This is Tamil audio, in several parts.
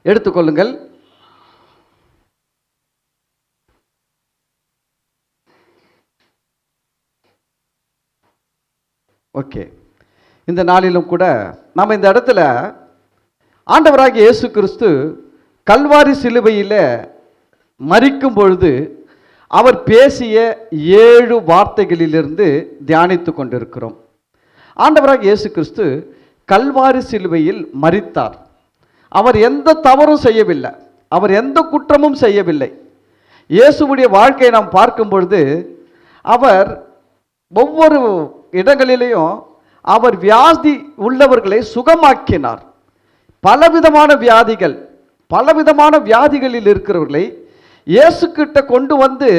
எடுத்துக்கொள்ளுங்கள். ஓகே, இந்த நாளிலும் கூட நம்ம இந்த இடத்துல ஆண்டவராகிய இயேசு கிறிஸ்து கல்வாரி சிலுவையில் மரிக்கும் பொழுது அவர் பேசிய 7 வார்த்தைகளிலிருந்து தியானித்து கொண்டிருக்கிறோம். ஆண்டவராகிய இயேசு கிறிஸ்து கல்வாரி சிலுவையில் மரித்தார். அவர் எந்த தவறும் செய்யவில்லை, அவர் எந்த குற்றமும் செய்யவில்லை. இயேசுவுடைய வாழ்க்கையை நாம் பார்க்கும் பொழுது அவர் ஒவ்வொரு இடங்களிலேயும் அவர் வியாதி உள்ளவர்களை சுகமாக்கினார். பலவிதமான வியாதிகள், பலவிதமான வியாதிகளில் இருக்கிறவர்களை இயேசு கிட்ட கொண்டு வந்து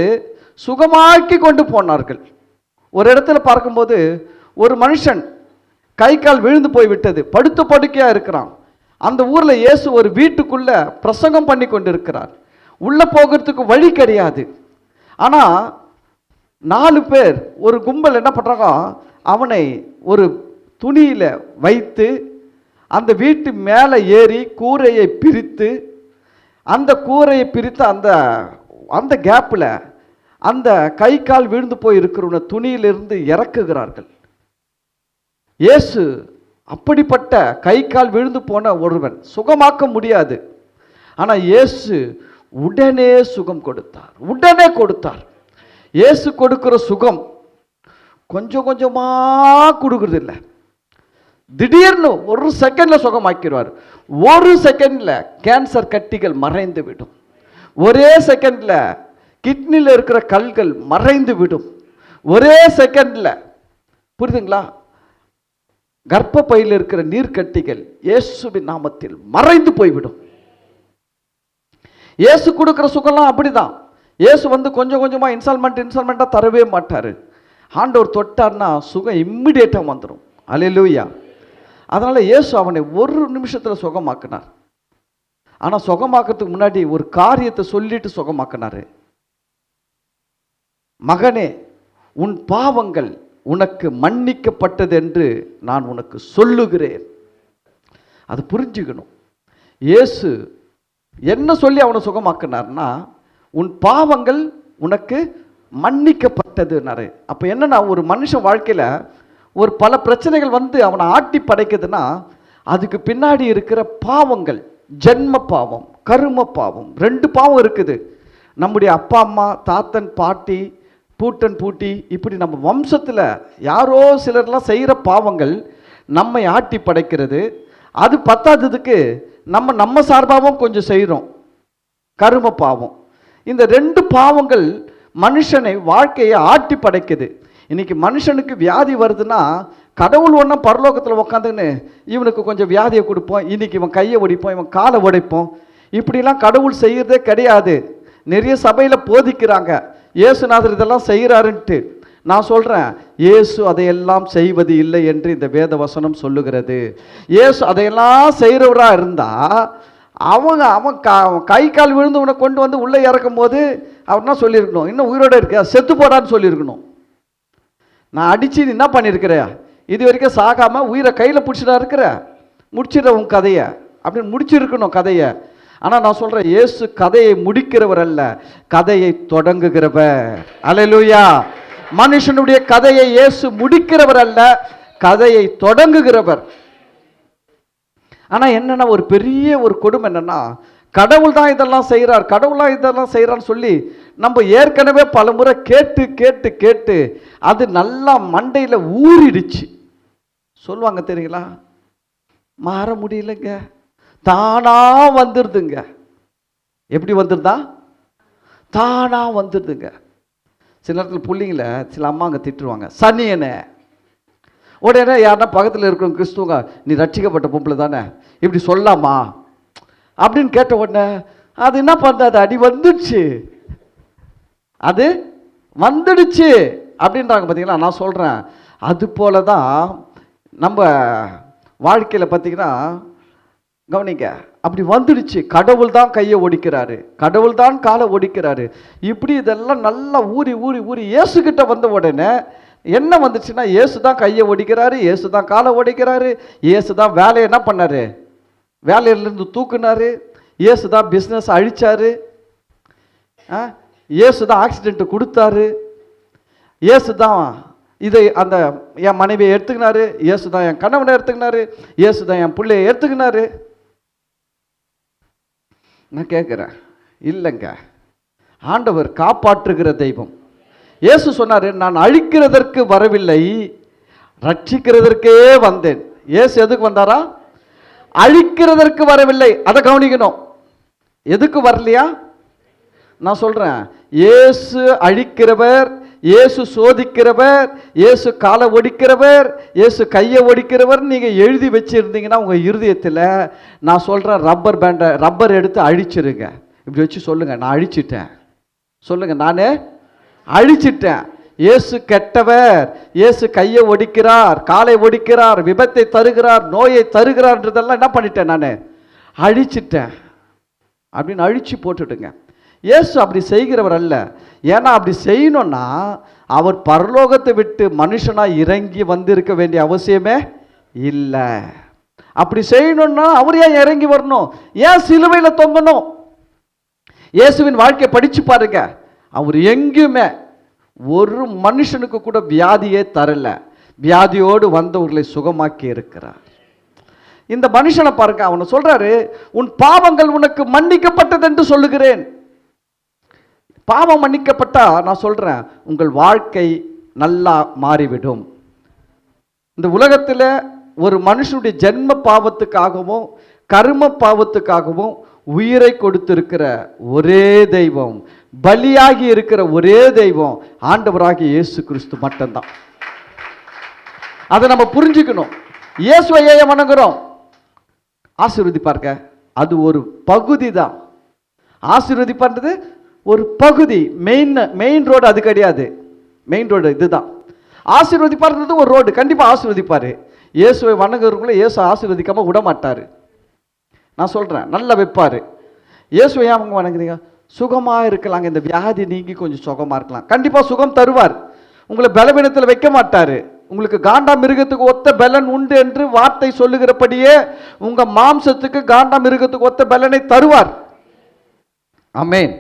சுகமாக்கி கொண்டு போனார்கள். ஒரு இடத்துல பார்க்கும்போது ஒரு மனுஷன் கை கால் விழுந்து போய்விட்டது, படுத்த படுக்கையா இருக்கிறான். அந்த ஊர்ல இயேசு ஒரு வீட்டுக்குள்ள பிரசங்கம் பண்ணி கொண்டு இருக்கிறார். உள்ள போகிறதுக்கு வழி கிடையாது. ஆனா 4 பேர், ஒரு கும்பல் என்ன பண்றாங்க, அவனை ஒரு துணியில வைத்து அந்த வீட்டு மேலே ஏறி கூரையை பிரித்து, அந்த கூரையை பிரித்து அந்த அந்த கேப்பில் அந்த கை கால் விழுந்து போய் இருக்கிறவன துணியிலிருந்து இறக்குகிறார்கள். இயேசு அப்படிப்பட்ட கை கால் விழுந்து போன ஒருவன் சுகமாக்க முடியாது. ஆனால் இயேசு உடனே சுகம் கொடுத்தார், உடனே கொடுத்தார். இயேசு கொடுக்கிற சுகம் கொஞ்சம் கொஞ்சமாக கொடுக்கறது இல்லை, திடீர்னு ஒரு செகண்ட்ல சுகமாக்கிடுவார். ஒரு செகண்ட்ல கேன்சர் கட்டிகள் மறைந்து விடும், ஒரே செகண்ட்ல கிட்னியில் இருக்கிற கல்கள் மறைந்து விடும், ஒரே செகண்ட்ல. புரியுதுங்களா? கர்ப்பப்பையில் இருக்கிற நீர்க்கட்டிகள் இயேசுவின் நாமத்தில் மறைந்து போய்விடும். இயேசு கொடுக்கிற சுகம்லாம் அப்படிதான். இயேசு வந்து கொஞ்சம் கொஞ்சமா இன்ஸ்டால்மெண்டா தரவே மாட்டாரு. ஆண்டவர் தொட்டார்னா சுகம் இம்மிடியேட்டா வந்துடும். அல்லேலூயா. அதனால இயேசு அவனை ஒரு நிமிஷத்துல சுகமாக்கினார். ஆனா சுகமாக்கிறதுக்கு முன்னாடி ஒரு காரியத்தை சொல்லிட்டு சுகமாக்கினாரு. மகனே, உன் பாவங்கள் உனக்கு மன்னிக்கப்பட்டது என்று நான் உனக்கு சொல்லுகிறேன். அது புரிஞ்சுக்கணும். இயேசு என்ன சொல்லி அவனை சுகமாக்கினார்னா, உன் பாவங்கள் உனக்கு மன்னிக்கப்பட்டதுன்னாரு. அப்போ என்னன்னா, ஒரு மனுஷன் வாழ்க்கையில் ஒரு பல பிரச்சனைகள் வந்து அவனை ஆட்டி படைக்குதுன்னா அதுக்கு பின்னாடி இருக்கிற பாவங்கள், ஜென்ம பாவம், கரும பாவம், 2 பாவம் இருக்குது. நம்முடைய அப்பா அம்மா, தாத்தன் பாட்டி, பூட்டன் பூட்டி, இப்படி நம்ம வம்சத்தில் யாரோ சிலர்லாம் செய்கிற பாவங்கள் நம்மை ஆட்டி படைக்கிறது. அது பத்தாததுக்கு நம்ம சார்பாகவும் கொஞ்சம் செய்கிறோம், கரும பாவம். இந்த 2 பாவங்கள் மனுஷனை வாழ்க்கையை ஆட்டி படைக்குது. இன்னைக்கு மனுஷனுக்கு வியாதி வருதுன்னா கடவுள் ஒன்றும் பரலோகத்தில் உட்காந்துன்னு இவனுக்கு கொஞ்சம் வியாதியை கொடுப்போம், இன்னைக்கு இவன் கையை ஒடிப்போம், இவன் காலை உடைப்போம், இப்படிலாம் கடவுள் செய்கிறதே கிடையாது. நிறைய சபையில் போதிக்கிறாங்க இயேசுநாதர் இதெல்லாம் செய்கிறாருன்ட்டு. நான் சொல்கிறேன், இயேசு அதையெல்லாம் செய்வது இல்லை என்று இந்த வேத வசனம் சொல்லுகிறது. இயேசு அதையெல்லாம் செய்கிறவராக இருந்தால் அவன் கை கால் விழுந்து உன்னை கொண்டு வந்து உள்ளே இறக்கும் போது அவர்னா சொல்லியிருக்கணும், இன்னும் உயிரோடு இருக்க, செத்து போடான்னு சொல்லியிருக்கணும். நான் அடித்து என்ன பண்ணியிருக்கிறேன், இது வரைக்கும் சாகாமல் உயிரை கையில் பிடிச்சிட்டா இருக்கிற, முடிச்சிட உன் கதையை அப்படின்னு முடிச்சிருக்கணும் கதையை. ஆனால் நான் சொல்கிறேன், இயேசு கதையை முடிக்கிறவர் அல்ல, கதையை தொடங்குகிறவர். அல்லேலூயா. மனுஷனுடைய கதையை இயேசு முடிக்கிறவர் அல்ல, கதையை தொடங்குகிறவர். ஆனால் என்னென்னா, ஒரு பெரிய ஒரு கொடுமை என்னென்னா, கடவுள் தான் இதெல்லாம் செய்கிறார், கடவுளாக இதெல்லாம் செய்கிறான்னு சொல்லி நம்ம ஏற்கனவே பல முறை கேட்டு கேட்டு கேட்டு அது நல்லா மண்டையில் ஊறிடுச்சு. சொல்லுவாங்க தெரியுங்களா, மாற முடியலைங்க, தானா வந்துடுதுங்க. எப்படி வந்துடுதா? தானா வந்துடுதுங்க. சில நேரத்தில் பிள்ளைங்கள சில அம்மாங்க திட்டுருவாங்க, சனியனே. உடனே யாருன்னா பக்கத்தில் இருக்கிறவங்க கிறிஸ்துவங்க, நீ ரட்சிக்கப்பட்ட பொம்பளை தானே, இப்படி சொல்லாமா அப்படின்னு கேட்ட உடனே அது என்ன பண்ணுறது, அது அடி வந்துடுச்சு, அது வந்துடுச்சு அப்படின்றாங்க. பார்த்தீங்களா? நான் சொல்கிறேன், அது போல தான் நம்ம வாழ்க்கையில் பார்த்தீங்கன்னா, கவனிங்க, அப்படி வந்துடுச்சு. கடவுள் தான் கையை ஒடிக்கிறாரு, கடவுள் தான் காலை ஒடிக்கிறாரு, இப்படி இதெல்லாம் நல்லா ஊறி ஊறி ஊறி இயேசுக்கிட்ட வந்த உடனே என்ன வந்துச்சுன்னா, இயேசு தான் கையை ஒடிக்கிறாரு, இயேசு தான் காலை ஒடிக்கிறாரு, இயேசு தான் வேலையை என்ன பண்ணாரு, வேலையிலிருந்து தூக்குனாரு, இயேசு தான் பிஸ்னஸ் அழிச்சாரு, இயேசு தான் ஆக்சிடென்ட் கொடுத்தாரு, இயேசு தான் இதை அந்த என் மனைவியை எடுத்துக்கினாரு, இயேசு தான் என் கணவனை எடுத்துக்கினாரு, இயேசு தான் என் பிள்ளையை எடுத்துக்கினாரு. நான் கேட்குறேன், இல்லைங்க, ஆண்டவர் காப்பாற்றுகிற தெய்வம். இயேசு சொன்னாரு, நான் அழிக்கிறதற்கு வரவில்லை, ரட்சிக்கிறதற்கே வந்தேன். இயேசு எதுக்கு வந்தாரா? அழிக்கிறதற்கு வரவில்லை. அதை கவனிக்கணும். எதுக்கு வரலையா? நான் சொல்றேன், இயேசு அழிக்கிறவர், இயேசு சோதிக்கிறவர், இயேசு காலை ஒடிக்கிறவர், இயேசு கையை ஒடிக்கிறவர் நீங்க எழுதி வச்சிருந்தீங்கன்னா உங்க இருதயத்தில், நான் சொல்றேன், ரப்பர் எடுத்து அழிச்சிருங்க. இப்படி வச்சு சொல்லுங்க, நான் அழிச்சிட்டேன். சொல்லுங்க, நானே அழிச்சிட்டேன். இயேசு கெட்டவர், இயேசு கையை ஒடிக்கிறார், காலை ஒடிக்கிறார், விபத்தை தருகிறார், நோயை தருகிறார்ன்றதெல்லாம் என்ன பண்ணிட்டேன்? நான் அழிச்சிட்டேன் அப்படின்னு அழிச்சு போட்டுட்டுங்க. இயேசு அப்படி செய்கிறவர் அல்ல. ஏன்னா அப்படி செய்யணும்னா அவர் பரலோகத்தை விட்டு மனுஷனாக இறங்கி வந்திருக்க வேண்டிய அவசியமே இல்லை. அப்படி செய்யணும்னா அவர் ஏன் இறங்கி வரணும்? ஏன் சிலுவையில் தொங்கணும்? இயேசுவின் வாழ்க்கையை படிச்சு பாருங்க. அவர் எங்கேயுமே ஒரு மனுஷனுக்கு கூட வியாதியே தரல. வியாதியோடு வந்தவர்களை சுகமாக்கி இருக்கிறார். இந்த மனுஷனை பாருங்க, அவனை சொல்றாரு, உன் பாவங்கள் உனக்கு மன்னிக்கப்பட்டது என்று சொல்லுகிறேன். பாவம் மன்னிக்கப்பட்டா நான் சொல்றேன், உங்கள் வாழ்க்கை நல்லா மாறிவிடும். இந்த உலகத்தில் ஒரு மனுஷனுடைய ஜென்ம பாவத்துக்காகவும் கர்ம பாவத்துக்காகவும் உயிரை கொடுத்திருக்கிற ஒரே தெய்வம், பலியாகி இருக்கிற ஒரே தெய்வம் ஆண்டவராகிய இயேசு கிறிஸ்து மட்டும்தான். அதை நம்ம புரிஞ்சுக்கணும். இயேசுவை ஏன் வணங்குறோம்? ஆசீர்வதிப்பார்க்க, அது ஒரு பகுதி தான். ஆசீர்வதிப்பார்ன்றது ஒரு பகுதி, மெயின் ரோடு அது கிடையாது. மெயின் ரோடு இதுதான். ஆசீர்வதிப்பார்ன்றது ஒரு ரோடு, கண்டிப்பாக ஆசீர்வதிப்பார். இயேசுவை வணங்குறவங்கள இயேசு ஆசீர்வதிக்காமல் விட மாட்டார். நான் சொல்கிறேன், நல்லா வைப்பார். இயேசுவை ஏன் அவங்க வணங்குறீங்க? சுகமாக இருக்கலாங்க, இந்த வியாதி நீங்கி கொஞ்சம் சுகமாக இருக்கலாம். கண்டிப்பாக சுகம் தருவார். உங்களை பலவீனத்தில் வைக்க மாட்டார். உங்களுக்கு காண்டா மிருகத்துக்கு ஒத்த பலன் உண்டு என்று வார்த்தை சொல்லுகிறபடியே உங்கள் மாம்சத்துக்கு காண்டா மிருகத்துக்கு ஒத்த பலனை தருவார். ஆமென்.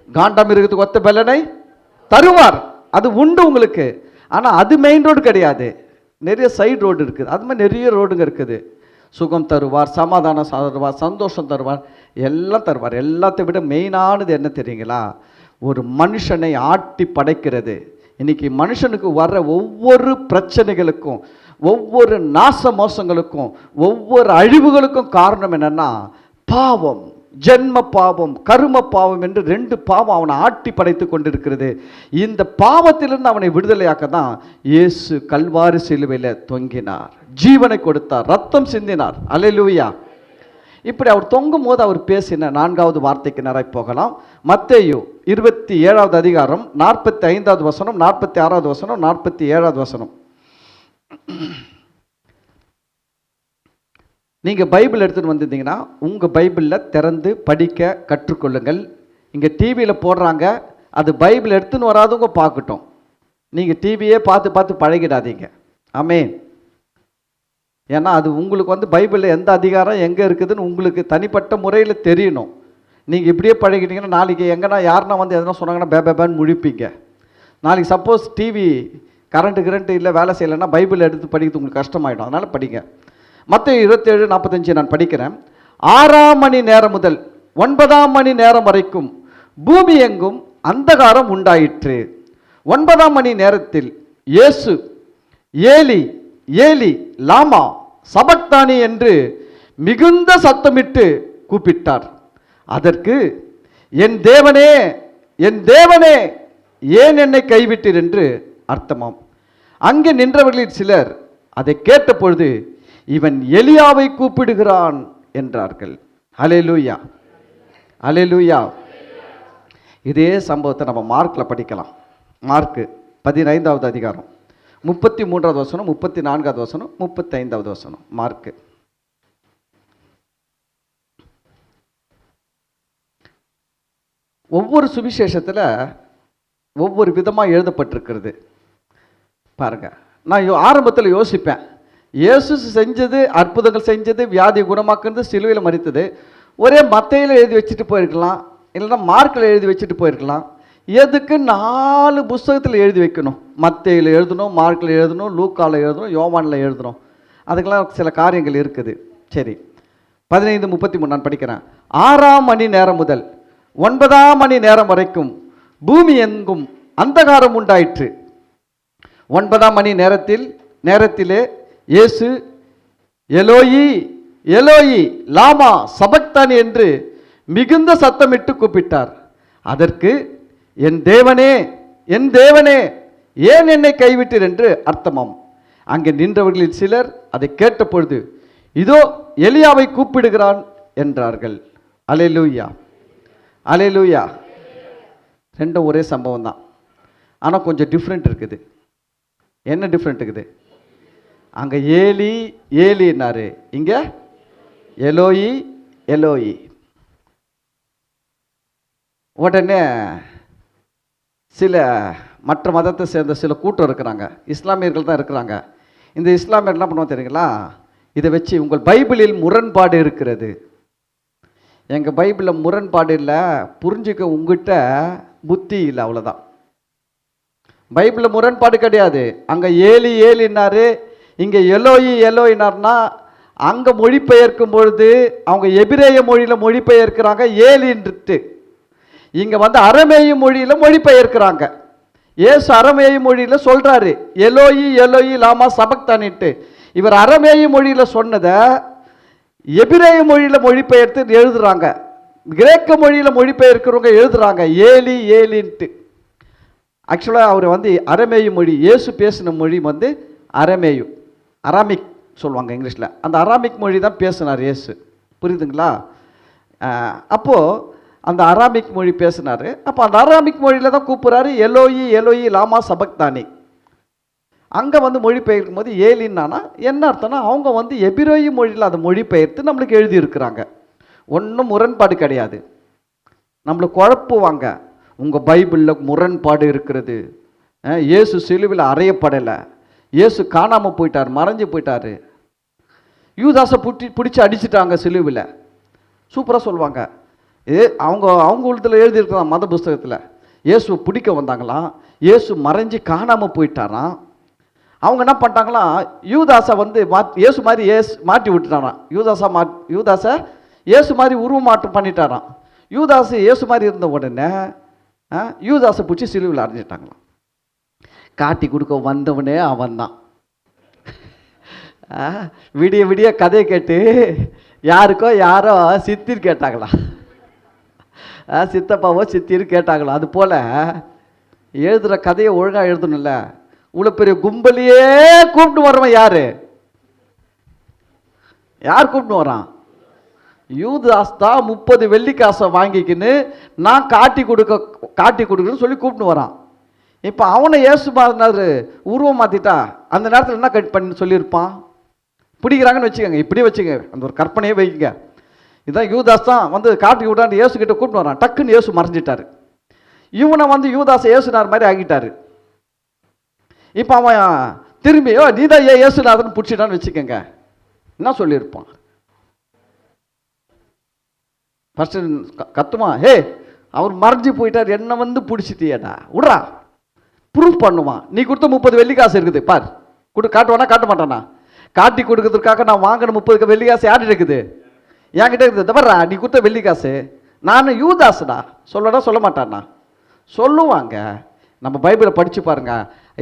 காண்டா மிருகத்துக்கு ஒத்த பலனை தருவார். அது உண்டு உங்களுக்கு. ஆனால் அது மெயின் ரோடு கிடையாது. நிறைய சைடு ரோடு இருக்குது. அது மாதிரி நிறைய ரோடுங்க இருக்குது. சுகம் தருவார், சமாதானம் தருவார், சந்தோஷம் தருவார், எல்லாம் தருவார். எல்லாத்தை விட மெயினானது என்ன தெரியுங்களா? ஒரு மனுஷனை ஆட்டி படைக்கிறது. இன்னைக்கு மனுஷனுக்கு வர்ற ஒவ்வொரு பிரச்சனைகளுக்கும், ஒவ்வொரு நாச மோசங்களுக்கும், ஒவ்வொரு அழிவுகளுக்கும் காரணம் என்னன்னா பாவம். ஜென்ம பாவம், கரும பாவம் என்று ரெண்டு பாவம் அவனை ஆட்டி படைத்து கொண்டிருக்கிறது. இந்த பாவத்திலிருந்து அவனை விடுதலையாக்க தான் இயேசு கல்வாரி சிலுவையில் தொங்கினார், ஜீவனை கொடுத்தார், ரத்தம் சிந்தினார். அல்லேலூயா. இப்படி அவர் தொங்கும் போது அவர் பேசின 4வது வார்த்தைக்கு நேராக போகலாம். மத்தேயு 27வது அதிகாரம் 45வது வசனம், 46வது வசனம், 47வது வசனம். நீங்கள் பைபிள் எடுத்துகிட்டு வந்திருந்தீங்கன்னா உங்கள் பைபிளில் திறந்து படிக்க கற்றுக்கொள்ளுங்கள். இங்கே டிவியில் போடுறாங்க, அது பைபிள் எடுத்துன்னு வராதவங்க பார்க்கட்டும். நீங்கள் டிவியே பார்த்து பார்த்து பழகிடாதீங்க. ஆமென். ஏன்னா அது உங்களுக்கு பைபிளில் எந்த அதிகாரம் எங்கே இருக்குதுன்னு உங்களுக்கு தனிப்பட்ட முறையில் தெரியணும். நீங்கள் இப்படியே பழகிட்டீங்கன்னா நாளைக்கு எங்கன்னா யாருன்னா எதனா சொன்னாங்கன்னா பேபேன்னு முழிப்பீங்க. நாளைக்கு சப்போஸ் டிவி கரண்ட்டு இல்லை, வேலை செய்யலைன்னா பைபிள் எடுத்து படிக்கிறது உங்களுக்கு கஷ்டமாயிடும். அதனால் படிங்க. மத்தேயு 27:45 நான் படிக்கிறேன். 6ஆம் மணி நேரம் முதல் 9ஆம் மணி நேரம் வரைக்கும் பூமி எங்கும் அந்தகாரம் உண்டாயிற்று. 9ஆம் மணி நேரத்தில் இயேசு ஏலி ஏலி லாமா சபக்தானி என்று மிகுந்த சத்தமிட்டு கூப்பிட்டார். அதற்கு என் தேவனே என் தேவனே ஏன் என்னை கைவிட்டீர் என்று அர்த்தமாம். அங்கே நின்றவர்களில் சிலர் அதை கேட்ட பொழுது இவன் எலியாவை கூப்பிடுகிறான் என்றார்கள். அல்லேலூயா, அல்லேலூயா. இதே சம்பவத்தை நம்ம மார்க்கில் படிக்கலாம். மார்க்கு 15வது அதிகாரம் 33வது வசனம், 34வது வசனம், 35வது வசனம். மார்க்கு ஒவ்வொரு சுவிசேஷத்தில் ஒவ்வொரு விதமாக எழுதப்பட்டிருக்கிறது. பாருங்க, நான் ஆரம்பத்தில் யோசிப்பேன், இயேசு செஞ்சது, அற்புதங்கள் செஞ்சது, வியாதி குணமாக்குறது, சிலுவையில் மரித்தது, ஒரே மத்தையில் எழுதி வச்சுட்டு போயிருக்கலாம், இல்லைன்னா மார்க்கில் எழுதி வச்சுட்டு போயிருக்கலாம். எதுக்கு 4 புஸ்தகத்தில் எழுதி வைக்கணும்? மத்தையில் எழுதணும், மார்க்கில் எழுதணும், லூக்காவில் எழுதணும், யோவானில் எழுதணும். அதுக்கெல்லாம் சில காரியங்கள் இருக்குது. சரி, 15:33 நான் படிக்கிறேன். 6ஆம் மணி நேரம் முதல் 9ஆம் மணி நேரம் வரைக்கும் பூமி எங்கும் அந்தகாரம் உண்டாயிற்று. 9ஆம் மணி நேரத்திலே இயேசு எலோயி எலோயி லாமா சபக்தானி என்று மிகுந்த சத்தமிட்டு கூப்பிட்டார். அதற்கு என் தேவனே என் தேவனே ஏன் என்னை கைவிட்டீர் என்று அர்த்தமாம். அங்கே நின்றவர்களில் சிலர் அதை கேட்ட பொழுது இதோ எலியாவை கூப்பிடுகிறான் என்றார்கள். அல்லேலூயா, அல்லேலூயா. ரெண்டும் ஒரே சம்பவம் தான், ஆனால் கொஞ்சம் டிஃப்ரெண்ட் இருக்குது. என்ன டிஃப்ரெண்ட் இருக்குது? அங்கே ஏலி ஏலின்னாரு, இங்கே எலோயி எலோயி. உடனே சில மற்ற மதத்தை சேர்ந்த சில கூட்டம் இருக்கிறாங்க, இஸ்லாமியர்கள் தான் இருக்கிறாங்க. இந்த இஸ்லாமியர்கள் என்ன பண்ணுவோம் தெரியுங்களா? இதை வச்சு உங்கள் பைபிளில் முரண்பாடு இருக்கிறது. எங்கள் பைபிளில் முரண்பாடு இல்லை, புரிஞ்சுக்க உங்ககிட்ட புத்தி இல்லை, அவ்வளோதான். பைபிளில் முரண்பாடு கிடையாது. அங்கே ஏலி ஏலின்னாரு, இங்கே எலோயி எலோயினார்னா அங்கே மொழிபெயர்க்கும் பொழுது அவங்க எபிரேய மொழியில் மொழிபெயர்க்கிறாங்க ஏலின்ட்டு. இங்கே வந்து அரமேய மொழியில் மொழிபெயர்க்கிறாங்க. ஏசு அரமேய மொழியில் சொல்கிறாரு எலோயி எலோயி லாமா சபக்தானிட்டு. இவர் அரமேய மொழியில் சொன்னதை எபிரேய மொழியில் மொழிபெயர்த்து எழுதுறாங்க. கிரேக்க மொழியில் மொழிபெயர்க்கிறவங்க எழுதுறாங்க ஏலி ஏலின்ட்டு. ஆக்சுவலாக அவர் வந்து அரமேய மொழி, இயேசு பேசின மொழி வந்து அரமேயு, அராமிக் சொல்லுவாங்க இங்கிலீஷில். அந்த அராமிக் மொழி தான் பேசினார் இயேசு, புரியுதுங்களா? அப்போது அந்த அராமிக் மொழி பேசினார். அப்போ அந்த அராமிக் மொழியில் தான் கூப்பிட்றாரு எலோயி எலோயி லாமா சபக்தானி. அங்கே வந்து மொழிபெயர்க்கும் போது ஏலின்னானா என்ன அர்த்தம்னா அவங்க வந்து எபிரேய மொழியில் அதை மொழிபெயர்த்து நம்மளுக்கு எழுதியிருக்கிறாங்க. ஒன்றும் முரண்பாடு கிடையாது. நம்மளை குழப்புவாங்க, உங்கள் பைபிளில் முரண்பாடு இருக்கிறது, இயேசு சிலுவையில் அறையப்படலை, இயேசு காணாமல் போயிட்டார், மறைஞ்சு போயிட்டார், யூதாசை பிடிச்சி அடிச்சிட்டாங்க சிலுவையில், சூப்பராக சொல்லுவாங்க. அவங்க உள்ளத்தில் எழுதியிருக்கலாம் மத புஸ்தகத்தில். இயேசு பிடிக்க வந்தாங்களாம், இயேசு மறைஞ்சு காணாமல் போயிட்டாராம். அவங்க என்ன பண்ணிட்டாங்களாம், யூதாசை வந்து இயேசு மாதிரி மாட்டி விட்டுட்டாராம். யூதாசை இயேசு மாதிரி உருவமாற்றம் பண்ணிட்டாராம். யூதாசு இயேசு மாதிரி இருந்த உடனே யூதாசை பிடிச்சி சிலுவையில் அரைஞ்சிட்டாங்களாம். காட்டி கொடுக்க வந்தவனே அவன் தான். விடிய விடிய கதையை கேட்டு யாருக்கோ யாரோ சித்திர் கேட்டாங்களா, சித்தப்பாவோ சித்திர் கேட்டாங்களா. அது போல் எழுதுகிற கதையை ஒழுங்காக எழுதணும்ல. இவ்வளோ பெரிய கும்பலையே கூப்பிட்டு வர்றவன் யார் கூப்பிட்டு வரான்? யூதாஸ் தான் 30 வெள்ளிக்காசை வாங்கிக்கின்னு நான் காட்டி கொடுக்குறேன்னு சொல்லி கூப்பிட்டு வரான். இப்போ அவனை இயேசு மாறினாரு, உருவம் மாற்றிட்டா அந்த நேரத்தில் என்ன கட் பண்ணி சொல்லியிருப்பான்? பிடிக்கிறாங்கன்னு வச்சுக்கோங்க, இப்படியே வச்சுங்க, அந்த ஒரு கற்பனையே வைக்குங்க. இதுதான் யூதாஸ் தான் வந்து காட்டி விட்டான்னு இயேசு கிட்ட கூப்பிட்டு வரான். டக்குன்னு இயேசு மறைஞ்சிட்டாரு. இவனை வந்து யூதாஸை இயேசுனார் மாதிரி ஆகிட்டாரு. இப்போ அவன் திரும்பியோ நீ தான் இயேசுநாதன் பிடிச்சிட்டான்னு வச்சுக்கோங்க, என்ன சொல்லியிருப்பான்? ஃபர்ஸ்ட் கத்துமா, ஹே அவர் மறைஞ்சி போயிட்டார், என்ன வந்து பிடிச்சிட்டியடா விட்றா, ப்ரூஃப் பண்ணுவான். நீ கொடுத்த 30 வெள்ளிக்காசு இருக்குது பார், காட்டுவானா காட்ட மாட்டானா? காட்டி கொடுக்கறதுக்காக நான் வாங்கின 30 வெள்ளிக்காசு யார்கிட்ட இருக்குது? என்கிட்ட இருக்குது. தவறா நீ கொடுத்த வெள்ளிக்காசு, நான் யூதாசுடா சொல்லடா சொல்ல மாட்டானா? சொல்லுவாங்க. நம்ம பைபிளை படித்து பாருங்க,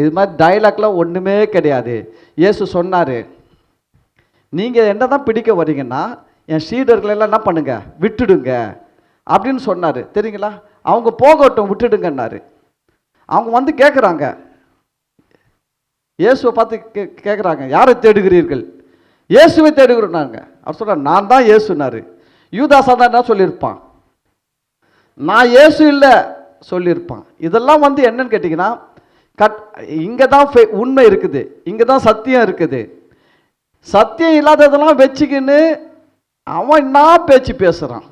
இது மாதிரி டைலாக்லாம் ஒன்றுமே கிடையாது. இயேசு சொன்னார், நீங்கள் என்ன தான் பிடிக்க வரீங்கன்னா என் சீடர்களெல்லாம் என்ன பண்ணுங்க, விட்டுடுங்க அப்படின்னு சொன்னார். தெரியுங்களா? அவங்க போகட்டும் விட்டுடுங்கன்னாரு. அவங்க வந்து கேட்குறாங்க, இயேசுவை பார்த்து கேட்குறாங்க, யாரை தேடுகிறீர்கள்? இயேசுவை தேடுகிறோன்னாங்க. அவர் சொல்கிறார், நான் தான் இயேசுனாரு. யூதாஸா தான் என்ன சொல்லியிருப்பான்? நான் இயேசு இல்லை சொல்லியிருப்பான். இதெல்லாம் வந்து என்னன்னு கேட்டிங்கன்னா, இங்கே தான் உண்மை இருக்குது, இங்கே தான் சத்தியம் இருக்குது. சத்தியம் இல்லாததெல்லாம் வச்சுக்கின்னு அவன் என்ன பேச்சு பேசுகிறான்.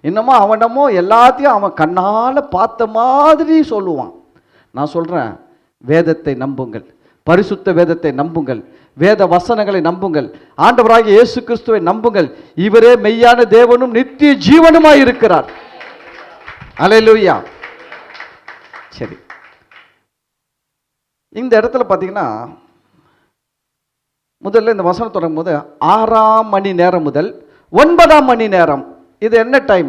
இன்னமும் அவனமோ எல்லாத்தையும் அவன் கண்ணால் பார்த்த மாதிரி சொல்லுவான். நான் சொல்கிறேன், வேதத்தை நம்புங்கள், பரிசுத்த வேதத்தை நம்புங்கள், வேத வசனங்களை நம்புங்கள், ஆண்டவராகிய இயேசு கிறிஸ்துவை நம்புங்கள். இவரே மெய்யான தேவனும் நித்திய ஜீவனுமாய் இருக்கிறார். அல்லேலூயா. சரி, இந்த இடத்துல பார்த்தீங்கன்னா முதல்ல இந்த வசனம் தொடங்கும் போது 6ஆம் மணி நேரம் முதல் 9ஆம் மணி நேரம். இது என்ன டைம்?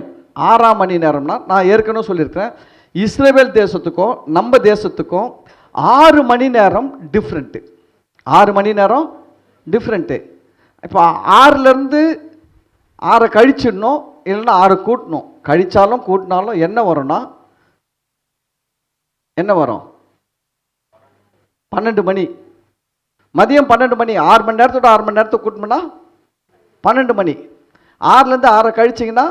6ஆம் மணி நேரம்னா நான் ஏற்கனவே சொல்லியிருக்கிறேன், இஸ்ரேல் தேசத்துக்கும் நம்ம தேசத்துக்கும் 6 மணி நேரம் டிஃப்ரெண்ட்டு. 6 மணி நேரம் டிஃப்ரெண்ட்டு. இப்போ 6லேருந்து 6 கழிச்சிடணும், இல்லைன்னா 6 கூட்டணும். கழித்தாலும் கூட்டினாலும் என்ன வரும்னா என்ன வரும்? 12 மணி. மதியம் 12 மணி. 6 மணி நேரத்தோட 6 மணி நேரத்தை கூட்டணும்னா 12 மணி. 6லேருந்து 6 கழிச்சிங்கன்னா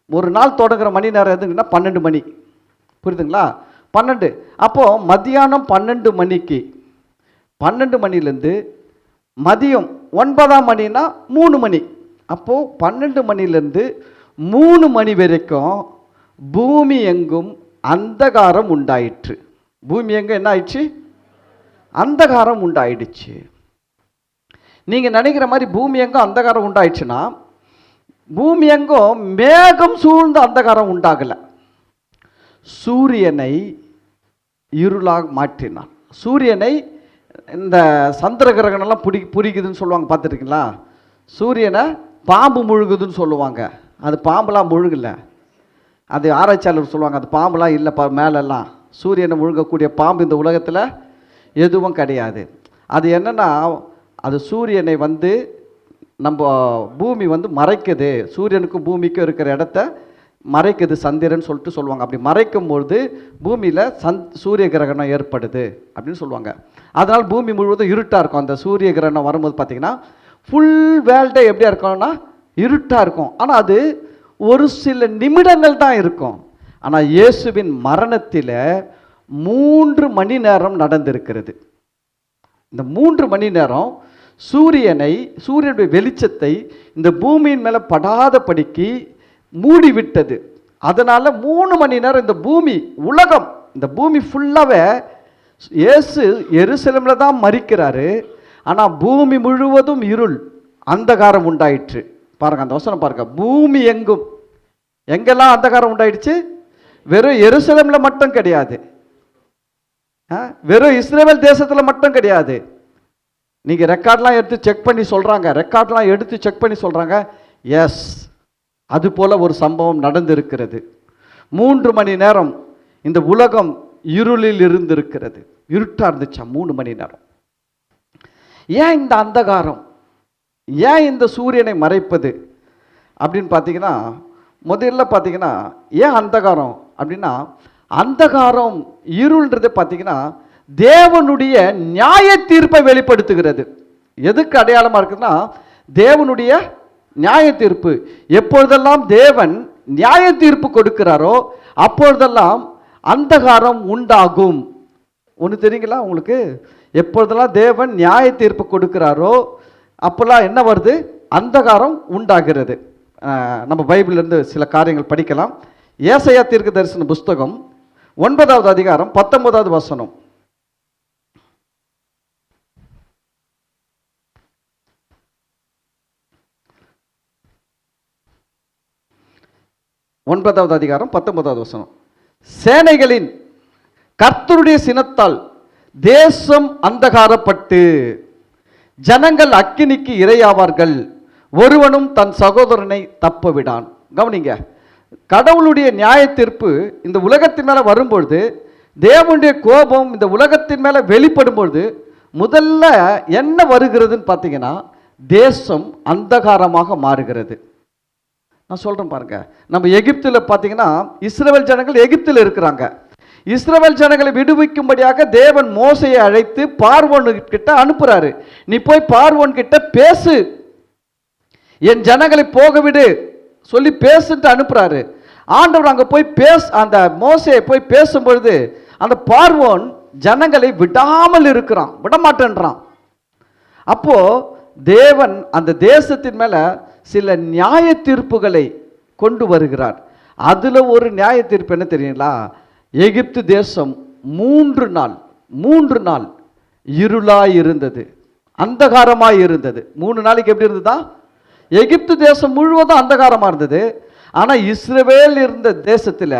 ஒரு நாள் தொடங்குற மணி நேரம் எதுங்கன்னா 12 மணி. புரியுதுங்களா? 12. அப்போது மதியானம் 12 மணிக்கு 12 மணிலேருந்து மதியம் 9ஆம் மணினா 3 மணி. அப்போது 12 மணிலேருந்து 3 மணி வரைக்கும் பூமி எங்கும் அந்தகாரம் உண்டாயிற்று. பூமி எங்கும் என்ன ஆயிடுச்சு? அந்தகாரம் உண்டாயிடுச்சு. நீங்கள் நினைக்கிற மாதிரி பூமி எங்கும் அந்தகாரம் உண்டாயிடுச்சுன்னா, பூமி எங்கும் மேகம் சூழ்ந்த அந்தகாரம் உண்டாகலை. சூரியனை இருளாக மாற்றினான். சூரியனை இந்த சந்திர கிரகணம்லாம் புரிக்குதுன்னு சொல்லுவாங்க, பார்த்துருக்கீங்களா? சூரியனை பாம்பு முழுகுதுன்னு சொல்லுவாங்க. அது பாம்புலாம் முழுகலை, அது ஆராய்ச்சியாளர் சொல்லுவாங்க அது பாம்புலாம் இல்லை, மேலெல்லாம் சூரியனை முழுகக்கூடிய பாம்பு இந்த உலகத்தில் எதுவும் கிடையாது. அது என்னென்னா, அது சூரியனை வந்து நம்ம பூமி வந்து மறைக்குது, சூரியனுக்கும் பூமிக்கும் இருக்கிற இடத்த மறைக்குது சந்திரன் சொல்லிட்டு சொல்லுவாங்க. அப்படி மறைக்கும் பொழுது பூமியில் சூரிய கிரகணம் ஏற்படுது அப்படின்னு சொல்லுவாங்க. அதனால் பூமி முழுவதும் இருட்டாக இருக்கும். அந்த சூரிய கிரகணம் வரும்போது பார்த்திங்கன்னா ஃபுல் வேர்ல்டே எப்படியா இருக்கும்னா இருட்டாக இருக்கும். ஆனால் அது ஒரு சில நிமிடங்கள் தான் இருக்கும். ஆனால் இயேசுவின் மரணத்தில் 3 மணி நேரம் நடந்திருக்கிறது. இந்த 3 மணி நேரம் சூரியனுடைய வெளிச்சத்தை இந்த பூமியின் மேலே படாதபடிக்கு மூடிவிட்டது. அதனால் 3 மணி நேரம் இந்த பூமி உலகம், இந்த பூமி ஃபுல்லாகவே இயேசு எருசலேமில் தான் மரிக்கிறாரு. ஆனால் பூமி முழுவதும் இருள் அந்தகாரம் உண்டாயிற்று. பாருங்க, அந்த வசனம் பாருங்க. பூமி எங்கும் எங்கெல்லாம் அந்தகாரம் உண்டாயிடுச்சு? வெறும் எருசலேமில் மட்டும் கிடையாது, வெறும் இஸ்ரேல் தேசத்தில் மட்டும் கிடையாது. நீங்கள் ரெக்கார்ட்லாம் எடுத்து செக் பண்ணி சொல்கிறாங்க, எஸ், அது போல ஒரு சம்பவம் நடந்திருக்கிறது. 3 மணி நேரம் இந்த உலகம் இருளில் இருந்திருக்கிறது. இருட்டாக இருந்துச்சா 3 மணி நேரம். ஏன் இந்த அந்தகாரம்? ஏன் இந்த சூரியனை மறைப்பது அப்படின்னு பார்த்தீங்கன்னா, முதல்ல பார்த்தீங்கன்னா ஏன் அந்தகாரம் அப்படின்னா, அந்தகாரம் இருள்ன்றது பார்த்தீங்கன்னா தேவனுடைய நியாய தீர்ப்பை வெளிப்படுத்துகிறது. எதுக்கு அடையாளமாக இருக்குதுன்னா, தேவனுடைய நியாய தீர்ப்பு. எப்பொழுதெல்லாம் தேவன் நியாய தீர்ப்பு கொடுக்கிறாரோ அப்பொழுதெல்லாம் அந்தகாரம் உண்டாகும். ஒன்று தெரியுங்களா உங்களுக்கு? எப்பொழுதெல்லாம் தேவன் நியாய தீர்ப்பு கொடுக்கிறாரோ அப்போல்லாம் என்ன வருது? அந்தகாரம் உண்டாகிறது. நம்ம பைபிளிலிருந்து சில காரியங்கள் படிக்கலாம். ஏசாயா தீர்க்கதரிசன புஸ்தகம் 9வது அதிகாரம் 19வது வசனம். ஒன்பதாவது அதிகாரம் 19வது வசனம். சேனைகளின் கர்த்தருடைய சினத்தால் தேசம் அந்தகாரப்பட்டு ஜனங்கள் அக்கினிக்கு இரையாவார்கள், ஒருவனும் தன் சகோதரனை தப்ப விடான். கவனிங்க, கடவுளுடைய நியாய தீர்ப்பு இந்த உலகத்தின் மேலே வரும்பொழுது, தேவனுடைய கோபம் இந்த உலகத்தின் மேலே வெளிப்படும் பொழுது முதல்ல என்ன வருகிறதுன்னு பார்த்தீங்கன்னா, தேசம் அந்தகாரமாக மாறுகிறது. நான் சொல்கிறேன் பாருங்க. நம்ம எகிப்தில் பார்த்தீங்கன்னா இஸ்ரவேல் ஜனங்கள் எகிப்தில் இருக்கிறாங்க. இஸ்ரவேல் ஜனங்களை விடுவிக்கும்படியாக தேவன் மோசையை அழைத்து பார்வோன் கிட்ட அனுப்புறாரு. நீ போய் பார்வோன் கிட்ட பேசு, என் ஜனங்களை போக விடு சொல்லி பேசுட்டு அனுப்புறாரு. ஆண்டவர் அங்கே போய் அந்த மோசையை போய் பேசும்பொழுது அந்த பார்வோன் ஜனங்களை விடாமல் இருக்கிறான், விடமாட்டேன்றான். அப்போ தேவன் அந்த தேசத்தின் மேல சில நியாய தீர்ப்புகளை கொண்டு வருகிறார். அதுல ஒரு நியாய தீர்ப்பு என்ன தெரியுங்களா? எகிப்து தேசம் 3 நாள் இருளாய் இருந்தது, அந்தகாரமாய் இருந்தது. 3 நாளைக்கு எப்படி இருந்ததா? எகிப்து தேசம் முழுவதும் அந்தகாரமா இருந்தது. ஆனா இஸ்ரவேல் இருந்த தேசத்துல,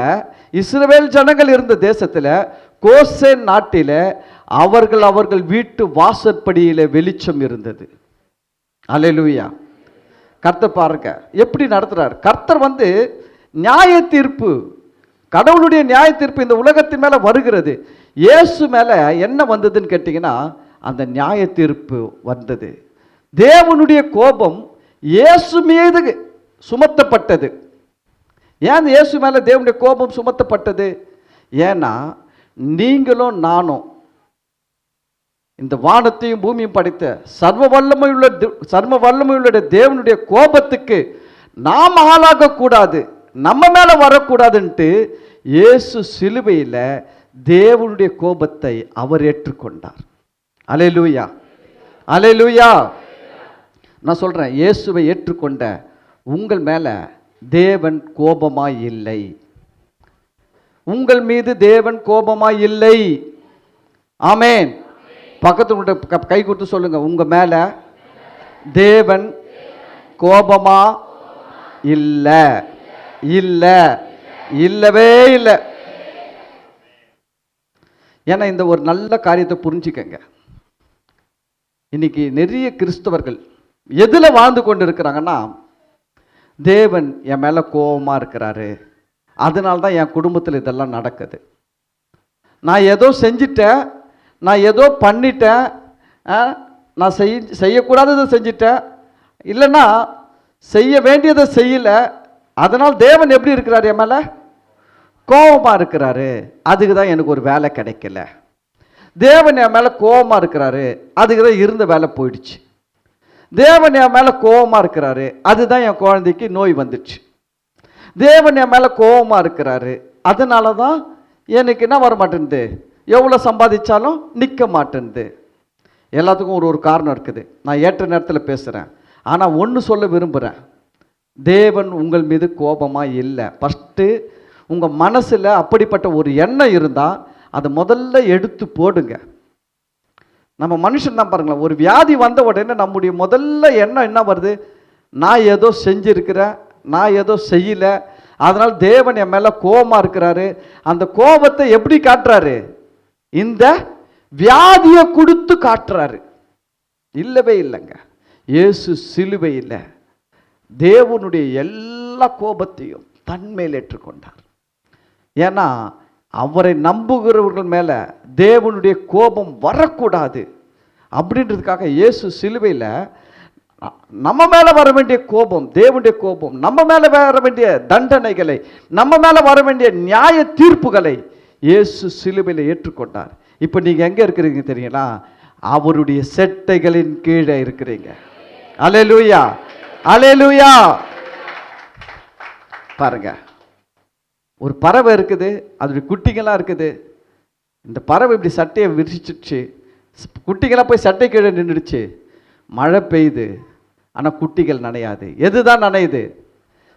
இஸ்ரவேல் ஜனங்கள் இருந்த தேசத்துல, கோசேன் நாட்டில அவர்கள் வீட்டு வாசற்படியில வெளிச்சம் இருந்தது. அல்லேலூயா. கர்த்தர் பாருங்க எப்படி நடத்துறார். கர்த்தர் நியாய தீர்ப்பு, கடவுளுடைய நியாய தீர்ப்பு இந்த உலகத்தின் மேல வருகிறது. இயேசு மேல என்ன வந்ததுன்னு கேட்டீங்கன்னா, அந்த நியாய தீர்ப்பு வந்தது. தேவனுடைய கோபம் இயேசு மீது சுமத்தப்பட்டது. ஏன் இயேசு மேல தேவனுடைய கோபம் சுமத்தப்பட்டது? ஏன்னா நீங்களும் நானும் இந்த வானத்தையும் பூமியும் படைத்த சர்வ வல்லமையுள்ள தேவனுடைய கோபத்துக்கு நாம் ஆளாக கூடாது, நம்ம மேல வரக்கூடாதுன்ட்டு இயேசு சிலுவையில் தேவனுடைய கோபத்தை அவர் ஏற்றுக்கொண்டார். அல்லேலூயா, அல்லேலூயா. நான் சொல்றேன், இயேசுவை ஏற்றுக்கொண்ட உங்கள் மேல தேவன் கோபமாய் இல்லை. உங்கள் மீது தேவன் கோபமாய் இல்லை. ஆமென். பக்கத்து கை கொடுத்து சொல்லுங்க, உங்க மேல தேவன் கோபமா இல்ல, இல்ல, இல்லவே இல்லை. ஏன்னா இந்த ஒரு நல்ல காரியத்தை புரிஞ்சுக்கங்க. இன்னைக்கு நிறைய கிறிஸ்தவர்கள் எதுல வாழ்ந்து கொண்டு இருக்கிறாங்கன்னா, தேவன் என் மேல கோபமா இருக்கிறாரு, அதனால்தான் என் குடும்பத்தில் இதெல்லாம் நடக்குது, நான் ஏதோ செஞ்சிட்டேன், நான் ஏதோ பண்ணிட்டேன், நான் செய்யக்கூடாததை செஞ்சிட்டேன், இல்லைன்னா செய்ய வேண்டியதை செய்யல, அதனால் தேவன் எப்படி இருக்கிறாரு, என் மேல கோபமா இருக்கிறாரு, அதுக்கு தான் எனக்கு ஒரு வேலை கிடைக்கல. தேவன் என் மேல கோபமா இருக்கிறாரு, அதுக்கு தான் இருந்த வேலை போயிடுச்சு. தேவன் என் மேல கோபமா இருக்கிறாரு, அதுதான் என் குழந்தைக்கு நோய் வந்துடுச்சு. தேவன் என் மேல கோபமா இருக்கிறாரு, அதனால தான் எனக்கு என்ன வர மாட்டேன்து, எவ்வளோ சம்பாதிச்சாலும் நிற்க மாட்டேன்து. எல்லாத்துக்கும் ஒரு காரணம் இருக்குது. நான் ஏற்ற நேரத்தில் பேசுகிறேன். ஆனால் ஒன்று சொல்ல விரும்புகிறேன், தேவன் உங்கள் மீது கோபமாக இல்லை. ஃபஸ்ட்டு உங்கள் மனசில் அப்படிப்பட்ட ஒரு எண்ணம் இருந்தால் அதை முதல்ல எடுத்து போடுங்க. நம்ம மனுஷன் தான் பாருங்களேன், ஒரு வியாதி வந்த உடனே நம்முடைய முதல்ல எண்ணம் என்ன வருது, நான் ஏதோ செஞ்சுருக்கிறேன், நான் ஏதோ செய்யலை, அதனால் தேவன் என் மேலே கோபமாக இருக்கிறாரு. அந்த கோபத்தை எப்படி காட்டுறாரு, இந்த வியாதியை கொடுத்து காட்டுறாரு. இல்லவே இல்லைங்க. இயேசு சிலுவையில் தேவனுடைய எல்லா கோபத்தையும் தன்மேல் ஏற்றுக்கொண்டார். ஏன்னா அவரை நம்புகிறவர்கள் மேல தேவனுடைய கோபம் வரக்கூடாது அப்படின்றதுக்காக இயேசு சிலுவையில் நம்ம மேல வர வேண்டிய கோபம், தேவனுடைய கோபம், நம்ம மேல வர வேண்டிய தண்டனைகளை, நம்ம மேல வர வேண்டிய நியாய தீர்ப்புகளை இயேசு சிலுவையில் ஏற்றுக்கொண்டார். இப்போ நீங்க எங்க இருக்கிறீங்க தெரியுங்களா? அவருடைய செட்டைகளின் கீழே இருக்கிறீங்க. அல்லேலூயா, அல்லேலூயா. பாருங்க, ஒரு பறவை இருக்குது, அதோடைய குட்டிகள்லாம் இருக்குது. இந்த பறவை இப்படி சட்டையை விரிச்சிடுச்சு, குட்டிகளாக போய் சட்டை கீழே நின்றுடுச்சு. மழை பெய்யுது, ஆனால் குட்டிகள் நனையாது. எதுதான் நனையுது?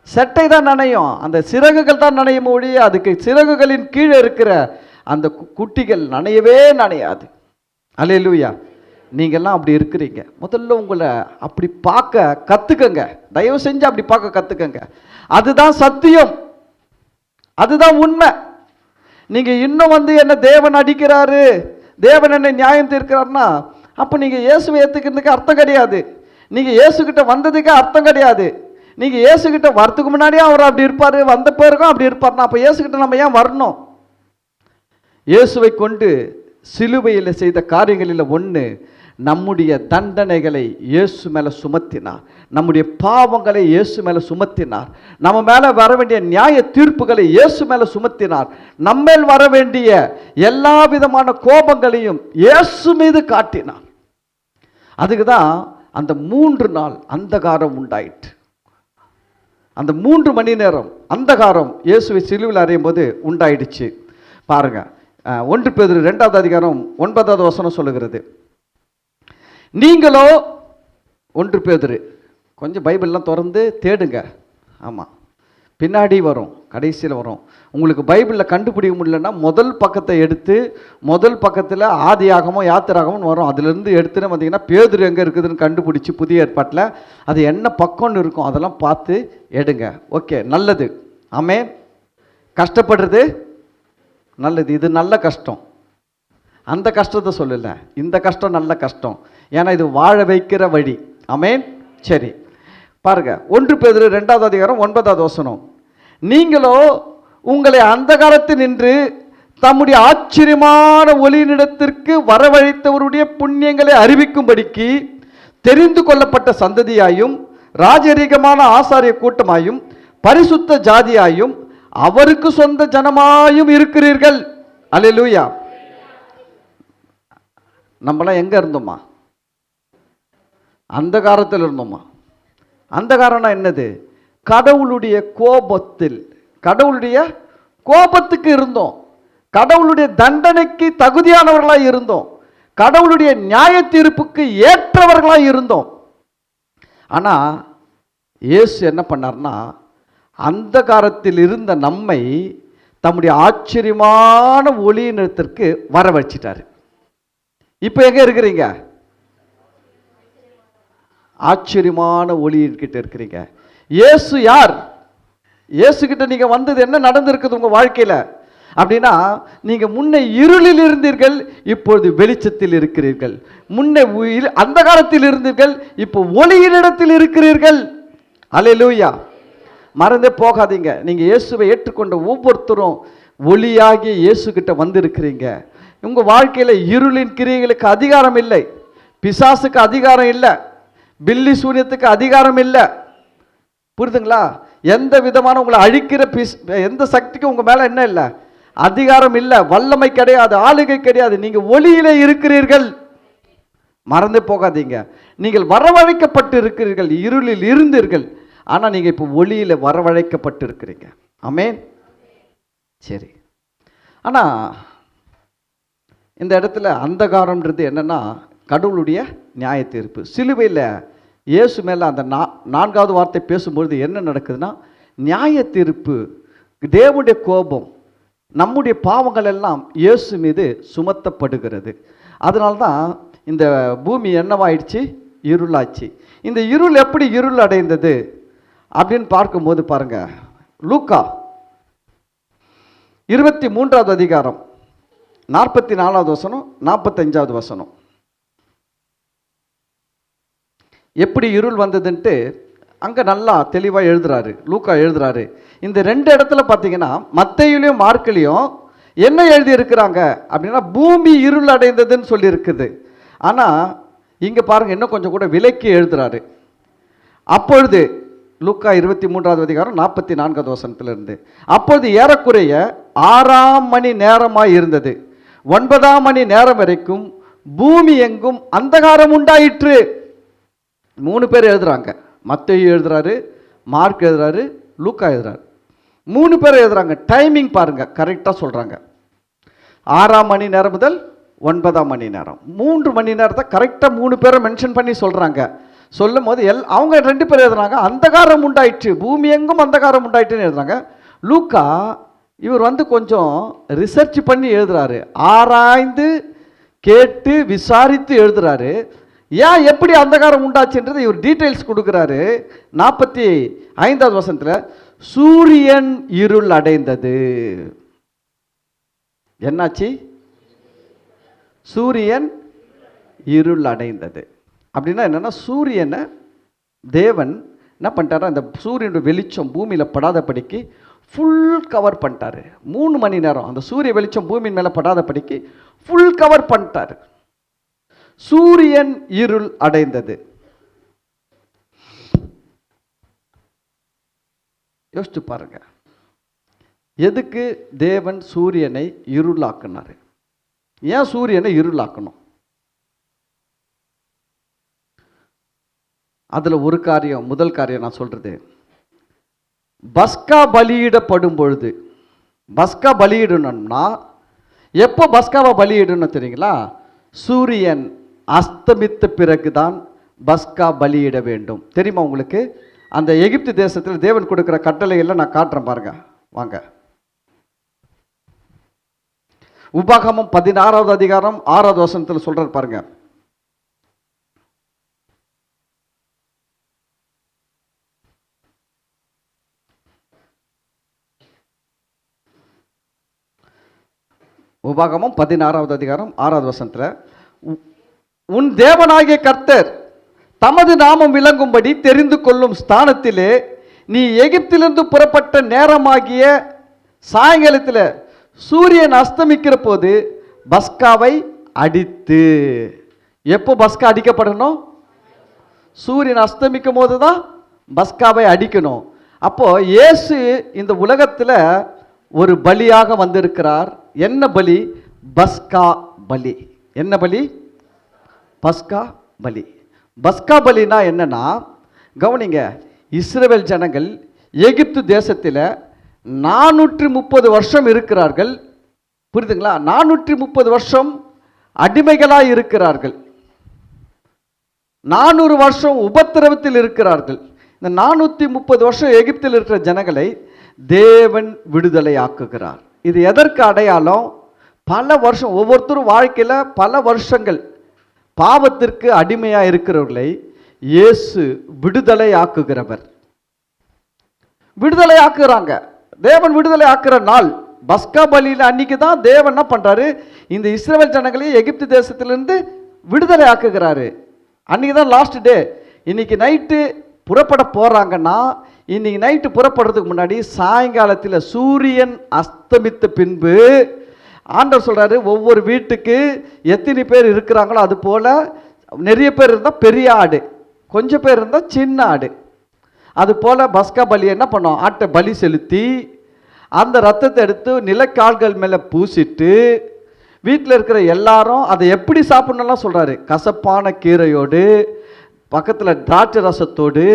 சட்டை தான் நனையும், அந்த சிறகுகள் தான் நனையும் ஒழிய அதுக்கு சிறகுகளின் கீழே இருக்கிற அந்த குட்டிகள் நனையவே நனையாது. அல்லேலூயா. நீங்கள்லாம் அப்படி இருக்கிறீங்க. முதல்ல உங்களை அப்படி பார்க்க கற்றுக்கங்க. தயவு செஞ்சு அப்படி பார்க்க கற்றுக்கங்க. அதுதான் சத்தியம், அதுதான் உண்மை. நீங்க இன்னும் என்ன தேவன் அடிக்கிறாரு, தேவன் என்ன நியாயம் தீர்க்கிறார்னா, அப்ப நீங்க இயேசுவை ஏத்துக்கிறதுக்கு அர்த்தம் கிடையாது. நீங்க இயேசு கிட்ட வந்ததுக்கு அர்த்தம் கிடையாது. நீங்க இயேசு கிட்ட வரதுக்கு முன்னாடியே அவர் அப்படி இருப்பாரு, வந்த பிறகும் அப்படி இருப்பாருன்னா அப்ப இயேசு கிட்ட நம்ம ஏன் வரணும்? இயேசுவை கொண்டு சிலுவையில் செய்த காரியங்களில் ஒன்று, நம்முடைய தண்டனைகளை இயேசு மேலே சுமத்தினார், நம்முடைய பாவங்களை இயேசு மேலே சுமத்தினார், நம்ம மேலே வர வேண்டிய நியாய தீர்ப்புகளை இயேசு மேலே சுமத்தினார், நம்மேல் வர வேண்டிய எல்லா விதமான கோபங்களையும் இயேசு மீது காட்டினார். அதுக்கு தான் அந்த 3 நாள் அந்தகாரம் உண்டாயிற்று. அந்த 3 மணி நேரம் அந்தகாரம் இயேசுவை சிலுவையில் அறையும் போது உண்டாயிடுச்சு. பாருங்க, 1 பேதுரு 2வது அதிகாரம் 9வது வசனம் சொல்லுகிறது, நீங்களோ 1 பேதுரு, கொஞ்சம் பைபிள்லாம் திறந்து தேடுங்க. ஆமாம், பின்னாடி வரும், கடைசியில் வரும். உங்களுக்கு பைபிளில் கண்டுபிடிக்க முடியலன்னா முதல் பக்கத்தை எடுத்து, முதல் பக்கத்தில் ஆதியாகமோ யாத்திராகமோ வரும், அதிலிருந்து எடுத்துன்னு பார்த்தீங்கன்னா பேதுரு எங்கே இருக்குதுன்னு கண்டுபிடிச்சி புதிய ஏற்பாட்டில் அது என்ன பக்கம்னு இருக்கும், அதெல்லாம் பார்த்து எடுங்க. ஓகே, நல்லது. ஆமென். கஷ்டப்படுறது நல்லது, இது நல்ல கஷ்டம். அந்த கஷ்டத்தை சொல்லலை, இந்த கஷ்டம் நல்ல கஷ்டம். ஏன்னா இது வாழ வைக்கிற வழி. ஆமென். சரி பாருங்க, 1 பேதுரு 2வது அதிகாரம் 9வது வசனம். நீங்களோ உங்களை அந்தகாரத்தில் நின்று தம்முடைய ஆச்சரியமான ஒளியினிடத்திற்கு வரவழைத்தவருடைய புண்ணியங்களை அறிவிக்கும்படிக்கு தெரிந்து கொள்ளப்பட்ட சந்ததியாயும் ராஜரீகமான ஆசாரிய கூட்டமாயும் பரிசுத்த ஜாதியாயும் அவருக்கு சொந்த ஜனமாயும் இருக்கிறீர்கள். அல்லேலூயா. நம்மளாம் எங்க இருந்தோமா? அந்தகாரத்தில் இருந்தோமா? அந்தகாரம்னா என்னது? கடவுளுடைய கோபத்தில், கடவுளுடைய கோபத்துக்கு இருந்தோம், கடவுளுடைய தண்டனைக்கு தகுதியானவர்களாய் இருந்தோம், கடவுளுடைய நியாய தீர்ப்புக்கு ஏற்றவர்களாய் இருந்தோம். ஆனா இயேசு என்ன பண்ணார்னா, அந்தகாரத்தில் இருந்த நம்மை தம்முடைய ஆச்சரியமான ஒளியினத்திற்கு வர வச்சிட்டாரு. இப்ப எங்க இருக்கிறீங்க? ஆச்சரியமான ஒளியின்கிட்ட இருக்கிறீங்க. இயேசு யார்? இயேசு கிட்ட நீங்க வந்தது என்ன நடந்திருக்குது உங்க வாழ்க்கையில அப்படின்னா, நீங்க முன்ன இருளில் இருந்தீர்கள், இப்பொழுது வெளிச்சத்தில் இருக்கிறீர்கள். முன்ன அந்தகாரத்தில் இருந்தீர்கள், இப்போ ஒளியினிடத்தில் இருக்கிறீர்கள். அல்லேலூயா. மறந்தே போகாதீங்க. நீங்க இயேசுவை ஏற்றுக்கொண்ட ஒவ்வொருத்தரும் ஒளியாகிய இயேசு கிட்ட வந்திருக்கிறீங்க. உங்க வாழ்க்கையில இருளின் கிரியைகளுக்கு அதிகாரம் இல்லை, பிசாசுக்கு அதிகாரம் இல்லை, பில்லி சூனியத்துக்கு அதிகாரம் இல்லை. புரியுதுங்களா? எந்த விதமான உங்களை அழிக்கிற எந்த சக்திக்கும் உங்க மேல என்ன இல்லை? அதிகாரம் இல்லை, வல்லமை கிடையாது, ஆளுகை கிடையாது. நீங்க ஒளியிலே இருக்கிறீர்கள். மறந்து போகாதீங்க. நீங்கள் வரவழைக்கப்பட்டு இருக்கிறீர்கள். இருளில் இருந்தீர்கள், ஆனா நீங்க இப்போ ஒளியில வரவழைக்கப்பட்டு இருக்கிறீங்க. ஆமென். சரி, ஆனா இந்த இடத்துல அந்தகாரம்ன்றது என்னன்னா கடவுளுடைய நியாய தீர்ப்பு. சிலுவையில் இயேசு மேலே அந்த 4வது வார்த்தை பேசும்பொழுது என்ன நடக்குதுன்னா, நியாய தீர்ப்பு, தேவனுடைய கோபம், நம்முடைய பாவங்கள் எல்லாம் இயேசு மீது சுமத்தப்படுகிறது. அதனால்தான் இந்த பூமி என்னவாயிடுச்சு? இருளாச்சு. இந்த இருள் எப்படி இருள் அடைந்தது அப்படின்னு பார்க்கும்போது பாருங்க, லூக்கா 23வது அதிகாரம் 44வது வசனம் 45வது வசனம். எப்படி இருள் வந்ததுன்ட்டு அங்கே நல்லா தெளிவாக எழுதுறாரு, லூக்கா எழுதுறாரு. இந்த 2 இடத்துல பார்த்தீங்கன்னா மத்தேயுலையும் மார்க்லையும் என்ன எழுதி இருக்கிறாங்க அப்படின்னா பூமி இருள் அடைந்ததுன்னு சொல்லி இருக்குது. ஆனால் இங்கே பாருங்க, இன்னும் கொஞ்சம் கூட விலக்கி எழுதுறாரு. அப்பொழுது லூக்கா 23வது அதிகாரம் 44வது வசனத்திலிருந்து, அப்பொழுது ஏறக்குறைய 6ஆம் மணி நேரமாய் இருந்தது, 9ஆம் மணி நேரம் வரைக்கும் பூமி எங்கும் அந்தகாரம் உண்டாயிற்று. 3 பேர் எழுதுறாங்க. மத்தேயு எழுதுறாரு, மார்க் எழுதுறாரு, லூக்கா எழுதுறாரு. 3 பேர் எழுதுறாங்க. டைமிங் பாருங்க, கரெக்டாக சொல்றாங்க. 6ஆம் மணி நேரம் முதல் 9ஆம் மணி நேரம், 3 மணி நேரத்தை கரெக்டாக 3 பேரை மென்ஷன் பண்ணி சொல்றாங்க. சொல்லும் போது அவங்க 2 பேர் எழுதுறாங்க, அந்தகாரம் உண்டாயிற்று, பூமி எங்கும் அந்தகாரம் உண்டாயிற்றுன்னு எழுதுறாங்க. லூக்கா இவர் கொஞ்சம் ரிசர்ச் பண்ணி எழுதுறாரு, ஆராய்ந்து கேட்டு விசாரித்து எழுதுறாரு. ஏன் எப்படி அந்தகாரம் உண்டாச்சுன்றது இவர் டீட்டெயில்ஸ் கொடுக்குறாரு. 45வது வசனத்தில் சூரியன் இருள் அடைந்தது. என்னாச்சு? சூரியன் இருள் அடைந்தது. அப்படின்னா என்னன்னா, சூரியனை தேவன் என்ன பண்ணிட்டாரு, அந்த சூரியனுடைய வெளிச்சம் பூமியில் படாதபடிக்கு ஃபுல் கவர் பண்ணிட்டாரு. 3 மணி நேரம் அந்த சூரிய வெளிச்சம் பூமியின் மேலே படாதபடிக்கு ஃபுல் கவர் பண்ணிட்டாரு. சூரியன் இருள் அடைந்தது. யோசிச்சு பாருங்க, எதுக்கு தேவன் சூரியனை இருளாக்குனாரு? ஏன் சூரியனை இருளாக்கணும்? அதுல ஒரு காரியம், முதல் காரியம் நான் சொல்றது, பஸ்கா பலியிடப்படும் பொழுது, பஸ்கா பலியிடணும்னா எப்போ பஸ்காவை பலியிடணும் தெரியுங்களா? சூரியன் அஸ்தமித்த பிறகுதான் பஸ்கா பலியிட வேண்டும். தெரியுமா உங்களுக்கு? அந்த எகிப்து தேசத்தில் தேவன் கொடுக்கிற கட்டளைகளை நான் காட்டுறேன் பாருங்க, வாங்க. உபாகமம் 16வது அதிகாரம் 6வது வசனத்தில் சொல்றாரு பாருங்க. உபாகமம் 16வது அதிகாரம் 6வது வசனத்துல, உன் தேவனாகிய கர்த்தர் தமது நாமம் விளங்கும்படி தெரிந்து கொள்ளும் ஸ்தானத்திலே நீ எகிப்திலிருந்து புறப்பட்ட நேரமாகிய சாயங்காலத்தில் சூரியன் அஸ்தமிக்கிற போது பஸ்காவை அடித்து. எப்போ பஸ்கா அடிக்கப்படணும்? சூரியன் அஸ்தமிக்கும் போது தான் பஸ்காவை அடிக்கணும். அப்போ இயேசு இந்த உலகத்தில் ஒரு பலியாக வந்திருக்கிறார். என்ன பலி? பஸ்கா பலி. என்ன பலி? பஸ்கா பலி. பஸ்கா பலினா என்னன்னா, கவனிங்க, இஸ்ரவேல் ஜனங்கள் எகிப்து தேசத்தில் 430 வருஷம் இருக்கிறார்கள். புரியுதுங்களா? 430 வருஷம் அடிமைகளாக இருக்கிறார்கள். 400 வருஷம் உபத்திரவத்தில் இருக்கிறார்கள். இந்த 430 வருஷம் எகிப்தில் இருக்கிற ஜனங்களை தேவன் விடுதலை ஆக்குகிறார். இது எதற்கு அடையாளம்? பல வருஷம், ஒவ்வொருத்தரும் வாழ்க்கையில் பல வருஷங்கள் பாவத்திற்கு அடிமையாக இருக்கிறவர்களை இயேசு விடுதலை ஆக்குகிறவர். விடுதலை ஆக்குறாங்க. தேவன் விடுதலை ஆக்குற நாள் பஸ்கா பலியில் அன்னைக்கு தான் தேவன் என்ன பண்றாரு? இந்த இஸ்ரவேல் ஜனங்களை எகிப்து தேசத்திலிருந்து விடுதலை ஆக்குகிறாரு. அன்னைக்கு தான் லாஸ்ட் டே. இன்னைக்கு நைட்டு புறப்பட போறாங்கன்னா, இன்னைக்கு நைட்டு புறப்படுறதுக்கு முன்னாடி சாயங்காலத்தில் சூரியன் அஸ்தமித்த பின்பு ஆண்டவர் சொல்றாரு, ஒவ்வொரு வீட்டுக்கு எத்தனை பேர் இருக்கிறாங்களோ அது போல, நிறைய பேர் இருந்தால் பெரிய ஆடு, கொஞ்சம் பேர் இருந்தால் சின்ன ஆடு, அது போல பஸ்கா பலி என்ன பண்ணோம்? ஆட்டை பலி செலுத்தி அந்த ரத்தத்தை எடுத்து நிலக்கால்கள் மேலே பூசிட்டு வீட்டில் இருக்கிற எல்லாரும் அதை எப்படி சாப்பிடணும்லாம் சொல்றாரு. கசப்பான கீரையோடு, பக்கத்தில் திராட்சை ரசத்தோடு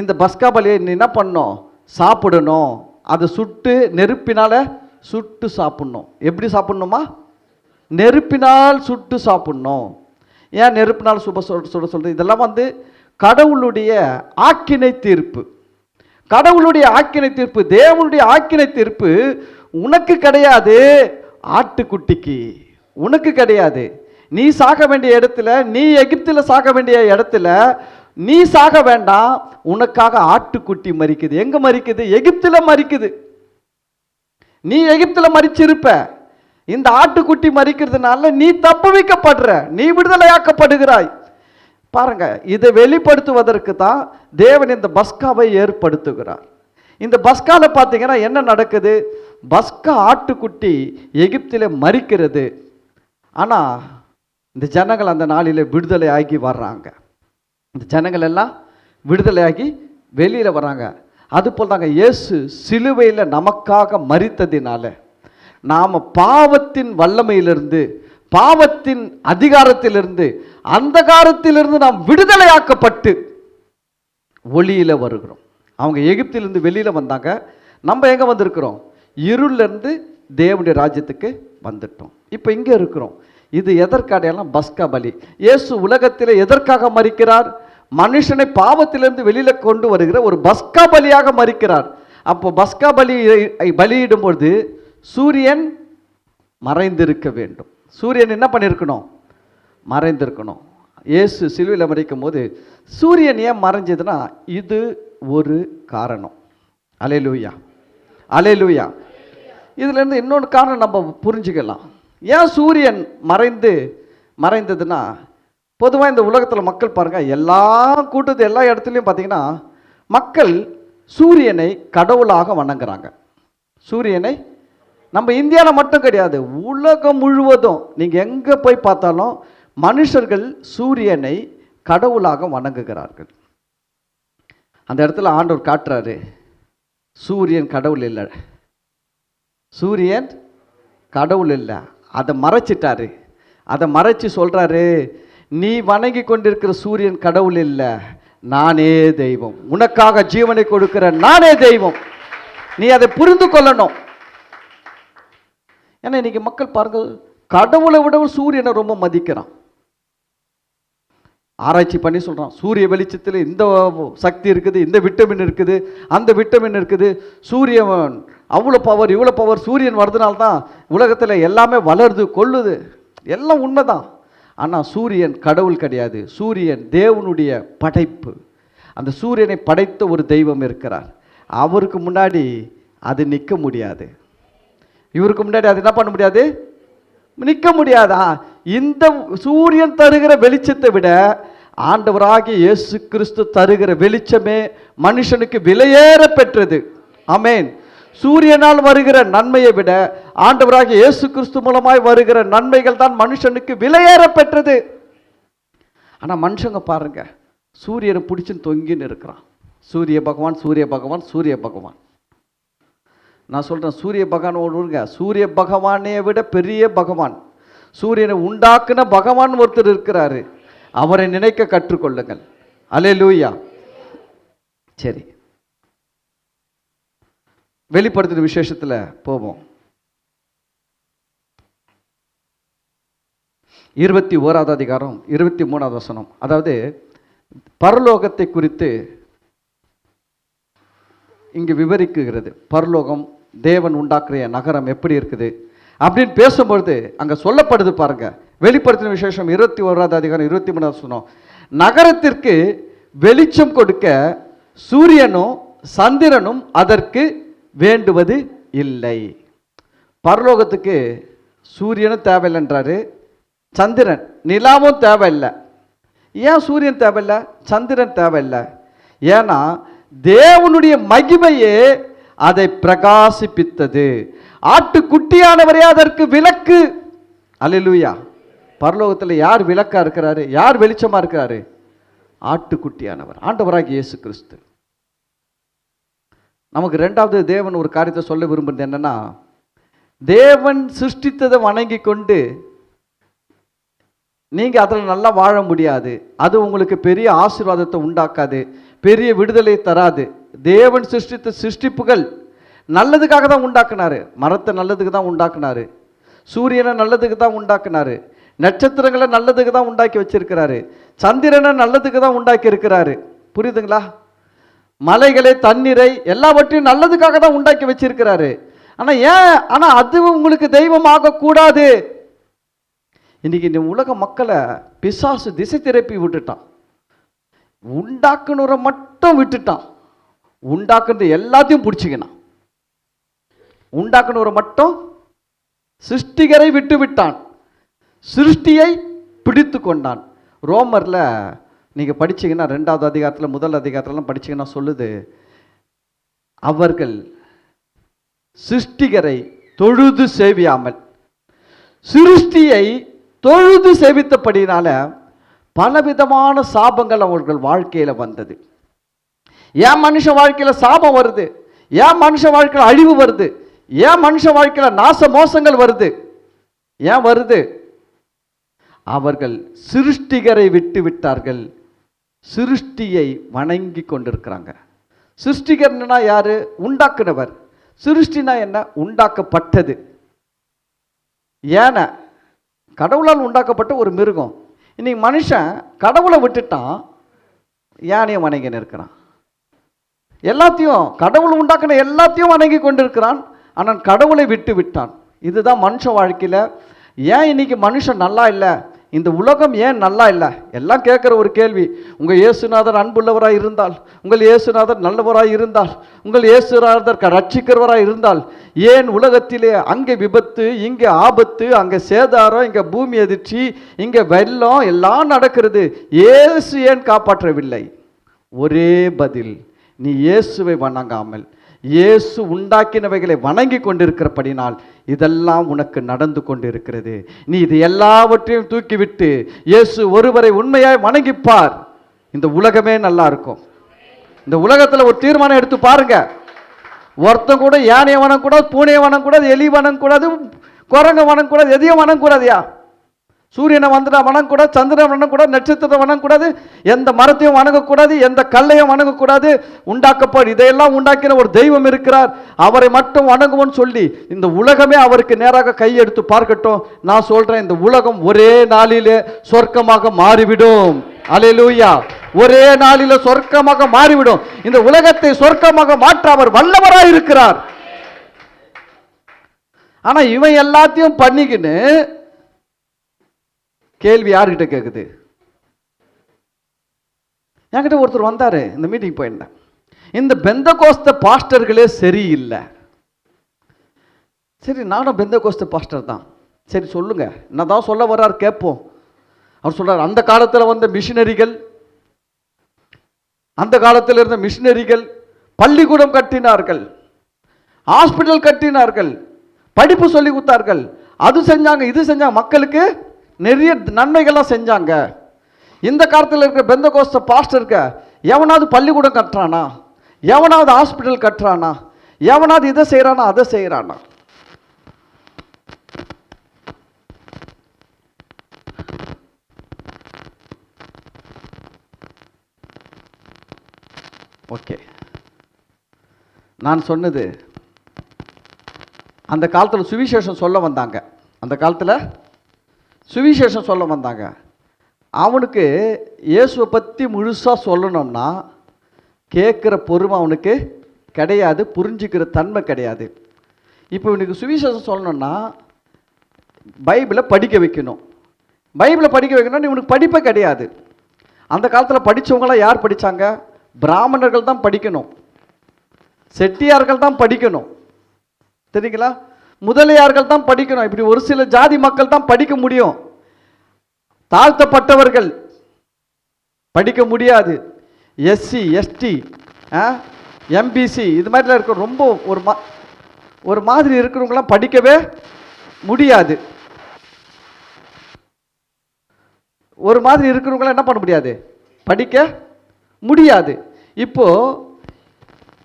இந்த பஸ்கா பலியை என்ன பண்ணணும்? சாப்பிடணும். அதை சுட்டு நெருப்பினால சுட்டு சாப்பிடணும். எப்படி சாப்பிடணுமா? நெருப்பினால் சுட்டு சாப்பிடணும். ஏன் நெருப்பினால் சுட சொல்றது? இதெல்லாம் கடவுளுடைய ஆக்கினை தீர்ப்பு. கடவுளுடைய ஆக்கினை தீர்ப்பு, தேவனுடைய ஆக்கினை தீர்ப்பு உனக்கு கிடையாது, ஆட்டுக்குட்டிக்கு. உனக்கு கிடையாது. நீ சாக வேண்டிய இடத்துல, நீ எகிப்தில் சாக வேண்டிய இடத்துல நீ சாக வேண்டாம். உனக்காக ஆட்டுக்குட்டி மரிக்குது. எங்க மரிக்குது? எகிப்தில் மரிக்குது. நீ எகிப்தில் மரிச்சிருப்ப. இந்த ஆட்டுக்குட்டி மரிக்கிறதுனால நீ தப்பு வைக்கப்படுற, நீ விடுதலையாக்கப்படுகிறாய். பாருங்க, இதை வெளிப்படுத்துவதற்கு தான் தேவன் இந்த பஸ்காவை ஏற்படுத்துகிறார். இந்த பஸ்கால பார்த்தீங்கன்னா என்ன நடக்குது? பஸ்கா ஆட்டுக்குட்டி எகிப்தில் மரிக்கிறது. ஆனால் இந்த ஜனங்கள் அந்த நாளில் விடுதலை ஆகி வர்றாங்க. இந்த ஜனங்கள் எல்லாம் விடுதலையாகி வெளியில் வராங்க. அதுபோல் தாங்க இயேசு சிலுவையில் நமக்காக மரித்ததினால நாம் பாவத்தின் வல்லமையிலிருந்து, பாவத்தின் அதிகாரத்திலிருந்து, அந்தகாரத்திலிருந்து நாம் விடுதலையாக்கப்பட்டு ஒளியில் வருகிறோம். அவங்க எகிப்திலிருந்து வெளியில் வந்தாங்க, நம்ம எங்கே வந்திருக்கிறோம்? இருளிலிருந்து தேவனுடைய ராஜ்யத்துக்கு வந்துட்டோம். இப்போ இங்கே இருக்கிறோம். இது எதற்காடையெல்லாம்? பஸ்கா பலி. இயேசு உலகத்தில் எதற்காக மரிக்கிறார்? மனுஷனை பாவத்திலிருந்து வெளியில் கொண்டு வருகிற ஒரு பஸ்கா பலியாக மரிக்கிறார். அப்போ பஸ்கா பலியிடும்பொழுது சூரியன் மறைந்திருக்க வேண்டும். சூரியன் என்ன பண்ணியிருக்கணும்? மறைந்திருக்கணும். இயேசு சிலுவையில் மரிக்கும் போது சூரியன் ஏன் மறைஞ்சதுன்னா இது ஒரு காரணம். அல்லேலூயா, அல்லேலூயா. இதுலேருந்து இன்னொன்று காரணம் நம்ம புரிஞ்சுக்கலாம். ஏன் சூரியன் மறைந்ததுன்னா, பொதுவாக இந்த உலகத்தில் மக்கள் பாருங்கள், எல்லா கூட்டத்து எல்லா இடத்துலையும் பார்த்தீங்கன்னா மக்கள் சூரியனை கடவுளாக வணங்குறாங்க. சூரியனை நம்ம இந்தியாவில் மட்டும் கிடையாது, உலகம் முழுவதும் நீங்கள் எங்கே போய் பார்த்தாலும் மனுஷர்கள் சூரியனை கடவுளாக வணங்குகிறார்கள். அந்த இடத்துல ஆண்டவர் காட்டுறாரு, சூரியன் கடவுள் இல்லை, சூரியன் கடவுள் இல்லை. அதை மறைச்சிட்டாரு. அதை மறைச்சி சொல்றாரு, நீ வணங்கி கொண்டிருக்கிற சூரியன் கடவுள் இல்லை, நானே தெய்வம், உனக்காக ஜீவனை கொடுக்கிற நானே தெய்வம். நீ அதை புரிந்து கொள்ளணும். ஏன்னா இன்னைக்கு மக்கள் பாருங்க, கடவுளை விட சூரியனை ரொம்ப மதிக்கிறான். ஆராய்ச்சி பண்ணி சொல்கிறான். சூரிய வெளிச்சத்தில் இந்த சக்தி இருக்குது, இந்த விட்டமின் இருக்குது, அந்த விட்டமின் இருக்குது. சூரியன் அவ்வளோ பவர், இவ்வளோ பவர். சூரியன் வர்றதுனால்தான் உலகத்தில் எல்லாமே வளருது, கொள்ளுது. எல்லாம் உண்மைதான். ஆனால் சூரியன் கடவுள் கிடையாது. சூரியன் தேவனுடைய படைப்பு. அந்த சூரியனை படைத்த ஒரு தெய்வம் இருக்கிறார். அவருக்கு முன்னாடி அது நிற்க முடியாது. இவருக்கு முன்னாடி அது என்ன பண்ண முடியாது? நிற்க முடியாதா? இந்த சூரியன் தருகிற வெளிச்சத்தை விட ஆண்டவராகிய இயேசு கிறிஸ்து தருகிற வெளிச்சமே மனுஷனுக்கு விலையேற பெற்றது. ஆமென். சூரியனால் வருகிற நன்மையை விட ஆண்டவராகிய இயேசு கிறிஸ்து மூலமாய் வருகிற நன்மைகள் தான் மனுஷனுக்கு விலையேற பெற்றது. ஆனால் மனுஷங்க பாருங்க, சூரியனை பிடிச்சின்னு தொங்கின்னு இருக்கிறான். சூரிய பகவான், சூரிய பகவான், சூரிய பகவான். நான் சொல்கிறேன், சூரிய பகவான் ஒருங்க, சூரிய பகவானை விட பெரிய பகவான், சூரியனை உண்டாக்குன பகவான் ஒருத்தர் இருக்கிறாரு. அவரை நினைக்க கற்றுக்கொள்ளுங்கள். அல்லேலூயா. சரி, வெளிப்படுத்தின விசேஷத்தில் போவோம். 21வது அதிகாரம் 23வது வசனம். அதாவது பரலோகத்தை குறித்து இங்கு விவரிக்குகிறது. பரலோகம், தேவன் உண்டாக்குற நகரம் எப்படி இருக்குது அப்படின்னு பேசும்பொழுது அங்கே சொல்லப்படுது பாருங்க. வெளிப்படுத்தின விசேஷம் 21வது அதிகாரம் 23வது வசனம். நகரத்திற்கு வெளிச்சம் கொடுக்க சூரியனும் சந்திரனும் அதற்கு வேண்டுவது இல்லை. பரலோகத்துக்கு சூரியனும் தேவையில்லைன்றாரு, சந்திரன் நிலாவும் தேவையில்லை. ஏன் சூரியன் தேவையில்லை, சந்திரன் தேவையில்லை? ஏன்னா தேவனுடைய மகிமையே அதை பிரகாசிப்பித்தது. ஆட்டுக்குட்டியானவரே அதற்கு விளக்கு. அல்லேலூயா. பரலோகத்தில் யார் விளக்கா இருக்கிறாரு, யார் வெளிச்சமா இருக்கிறாரு? ஆட்டுக்குட்டியானவர், ஆண்டவராகிய இயேசு கிறிஸ்து. நமக்கு ரெண்டாவது தேவன் ஒரு காரியத்தை சொல்ல விரும்புறது என்னன்னா, தேவன் சிருஷ்டித்ததை வணங்கி கொண்டு நீங்க அதில் நல்லா வாழ முடியாது. அது உங்களுக்கு பெரிய ஆசீர்வாதத்தை உண்டாக்காது, பெரிய விடுதலை தராது. தேவன் சிருஷ்டித்த சிருஷ்டிப்புகள் நல்லதுக்காக தான் உண்டாக்குனாரு. மரத்தை நல்லதுக்கு தான் உண்டாக்குனாரு, சூரியனை நல்லதுக்கு தான் உண்டாக்குனாரு, நட்சத்திரங்களை நல்லதுக்கு தான் உண்டாக்கி வச்சிருக்கிறாரு, சந்திரனை நல்லதுக்கு தான் உண்டாக்கி இருக்கிறாரு. புரியுதுங்களா? மலைகளை, தண்ணீரை எல்லாவற்றையும் நல்லதுக்காக தான் உண்டாக்கி வச்சிருக்கிறாரு. ஆனால் அது உங்களுக்கு தெய்வமாக கூடாது. இன்னைக்கு இந்த உலக மக்களை பிசாசு திசை திருப்பி விட்டுட்டான். உண்டாக்குனரை மட்டும் விட்டுட்டான். உண்டாக்குறது எல்லாத்தையும் பிடிச்சிக்கினான். உண்டாக்குனரை மட்டும், சிருஷ்டிகரை விட்டு விட்டான், சிருஷ்டியை பிடித்து கொண்டான். ரோமர்ல நீங்க படிச்சீங்கன்னா 2வது அதிகாரத்தில் 1 அதிகாரத்திலாம் படிச்சீங்கன்னா சொல்லுது, அவர்கள் சிருஷ்டிகரை தொழுது சேவியாமல் சிருஷ்டியை தொழுது சேவித்தபடினால பலவிதமான சாபங்கள் அவர்கள் வாழ்க்கையில வந்தது. ஏன் மனுஷ வாழ்க்கையில சாபம் வருது? ஏன் மனுஷ வாழ்க்கையில அழிவு வருது? ஏன் மனுஷ வாழ்க்கையில நாச மோசங்கள் வருது? ஏன் வருது? அவர்கள் சிருஷ்டிகரை விட்டு விட்டார்கள், சிருஷ்டியை வணங்கி கொண்டிருக்கிறாங்க. சிருஷ்டிகர்னா யாரு? உண்டாக்குனவர். சிருஷ்டினா என்ன? உண்டாக்கப்பட்டது. ஏன கடவுளால் உண்டாக்கப்பட்ட ஒரு மிருகம். இன்னைக்கு மனுஷன் கடவுளை விட்டுட்டான், யானையை வணங்கி இருக்கிறான். எல்லாத்தையும் கடவுள் உண்டாக்குன எல்லாத்தையும் வணங்கி கொண்டிருக்கிறான். ஆனால் கடவுளை விட்டு விட்டான். இதுதான் மனுஷ வாழ்க்கையில. ஏன் இன்னைக்கு மனுஷன் நல்லா இல்லை, இந்த உலகம் ஏன் நல்லா இல்லை? எல்லாம் கேட்குற ஒரு கேள்வி. உங்கள் இயேசுநாதர் அன்புள்ளவராக இருந்தால், உங்கள் இயேசுநாதர் நல்லவராக இருந்தால், உங்கள் இயேசுநாதர் ரட்சிக்கிறவராக இருந்தால், ஏன் உலகத்திலே அங்கே விபத்து, இங்கே ஆபத்து, அங்கே சேதாரம், இங்கே பூமி அதிர்ச்சி, இங்கே வெள்ளம் எல்லாம் நடக்கிறது? இயேசு ஏன் காப்பாற்றவில்லை? ஒரே பதில், நீ இயேசுவை வணங்காமல் இயேசு உண்டாக்கினவைகளை வணங்கி கொண்டிருக்கிறபடினால் இதெல்லாம் உனக்கு நடந்து கொண்டிருக்கிறது. நீ இது எல்லாவற்றையும் தூக்கிவிட்டு இயேசு ஒருவரை உண்மையாய் வணங்கிப்பார், இந்த உலகமே நல்லா இருக்கும். இந்த உலகத்தில் ஒரு தீர்மானம் எடுத்து பாருங்க. ஒருத்தன் கூட யானையை வணங்கக்கூடாது, பூனையை வணங்கக்கூடாது, எலி வணங்கக்கூடாது, குரங்க வணங்கக்கூடாது, எதையும் வணங்கக்கூடாதுயா. சூரியனை வந்துட்டா வணங்கக்கூடாது, சந்திரனை வணங்கக்கூடாது, நட்சத்திரத்தை வணங்கக்கூடாது, எந்த மரத்தையும் வணங்கக்கூடாது, எந்த கல்லையும் வணங்கக்கூடாது. உண்டாக்கப்படும் இதையெல்லாம் உண்டாக்கின ஒரு தெய்வம் இருக்கிறார், அவரை மட்டும் வணங்குவோன்னு சொல்லி இந்த உலகமே அவருக்கு நேராக கையெடுத்து பார்க்கட்டும். நான் சொல்றேன், இந்த உலகம் ஒரே நாளிலே சொர்க்கமாக மாறிவிடும். அல்லேலூயா. ஒரே நாளில சொர்க்கமாக மாறிவிடும். இந்த உலகத்தை சொர்க்கமாக மாற்ற அவர் வல்லவராய் இருக்கிறார். ஆனா இவன் எல்லாத்தையும் பண்ணிக்கின்னு கேள்வி யார்கிட்ட கேக்குது? என்கிட்ட ஒருத்தர் வந்தாரு, இந்த மீட்டிங் போயிருந்தேன். இந்த பெந்தகோஸ்த பாஸ்டர்களே சரியில்லை. சரி, நானும் பெந்தகோஸ்த பாஸ்டர் தான். சரி சொல்லுங்க, என்னதான் சொல்ல வர்றார் கேட்போம். அவர் சொல்றார், அந்த காலத்தில் வந்த மிஷினரிகள், அந்த காலத்தில் இருந்த மிஷினரிகள் பள்ளிக்கூடம் கட்டினார்கள், ஹாஸ்பிட்டல் கட்டினார்கள், படிப்பு சொல்லி கொடுத்தார்கள், அது செஞ்சாங்க இது செஞ்சாங்க, மக்களுக்கு நிறைய நன்மைகள்லாம் செஞ்சாங்க. இந்த காலத்தில் இருக்கிற பெந்தகோஸ்த பாஸ்டருக்கு எவனாவது பள்ளிக்கூடம் கட்டுறானா, எவனாவது ஹாஸ்பிட்டல் கட்டுறானா, எவனாவது இதை செய்யறானா அதை செய்யறானா? ஓகே, நான் சொன்னது அந்த காலத்தில் சுவிசேஷம் சொல்ல வந்தாங்க. அந்த காலத்தில் சுவிசேஷம் சொல்ல வந்தாங்க. அவனுக்கு இயேசுவை பற்றி முழுசாக சொல்லணும்னா கேட்குற பொறுமை அவனுக்கு கிடையாது, புரிஞ்சுக்கிற தன்மை கிடையாது. இப்போ இவனுக்கு சுவிசேஷம் சொல்லணும்னா பைபிளை படிக்க வைக்கணும். பைபிளை படிக்க வைக்கணும்னு இவனுக்கு படிப்பே கிடையாது. அந்த காலத்தில் படித்தவங்களாம் யார் படித்தாங்க? பிராமணர்கள் தான் படிக்கணும், செட்டியார்கள் தான் படிக்கணும், தெரியுங்களா? முதலியார்கள் தான் படிக்கணும். இப்படி ஒரு சில ஜாதி மக்கள் தான் படிக்க முடியும். தாழ்த்தப்பட்டவர்கள் படிக்க முடியாது. எஸ்சி எஸ்டி எம்பிசி இது மாதிரிலாம் இருக்க ரொம்ப ஒரு மாதிரி இருக்கிறவங்களாம் படிக்கவே முடியாது. ஒரு மாதிரி இருக்கிறவங்களாம் என்ன பண்ண முடியாது, படிக்க முடியாது. இப்போ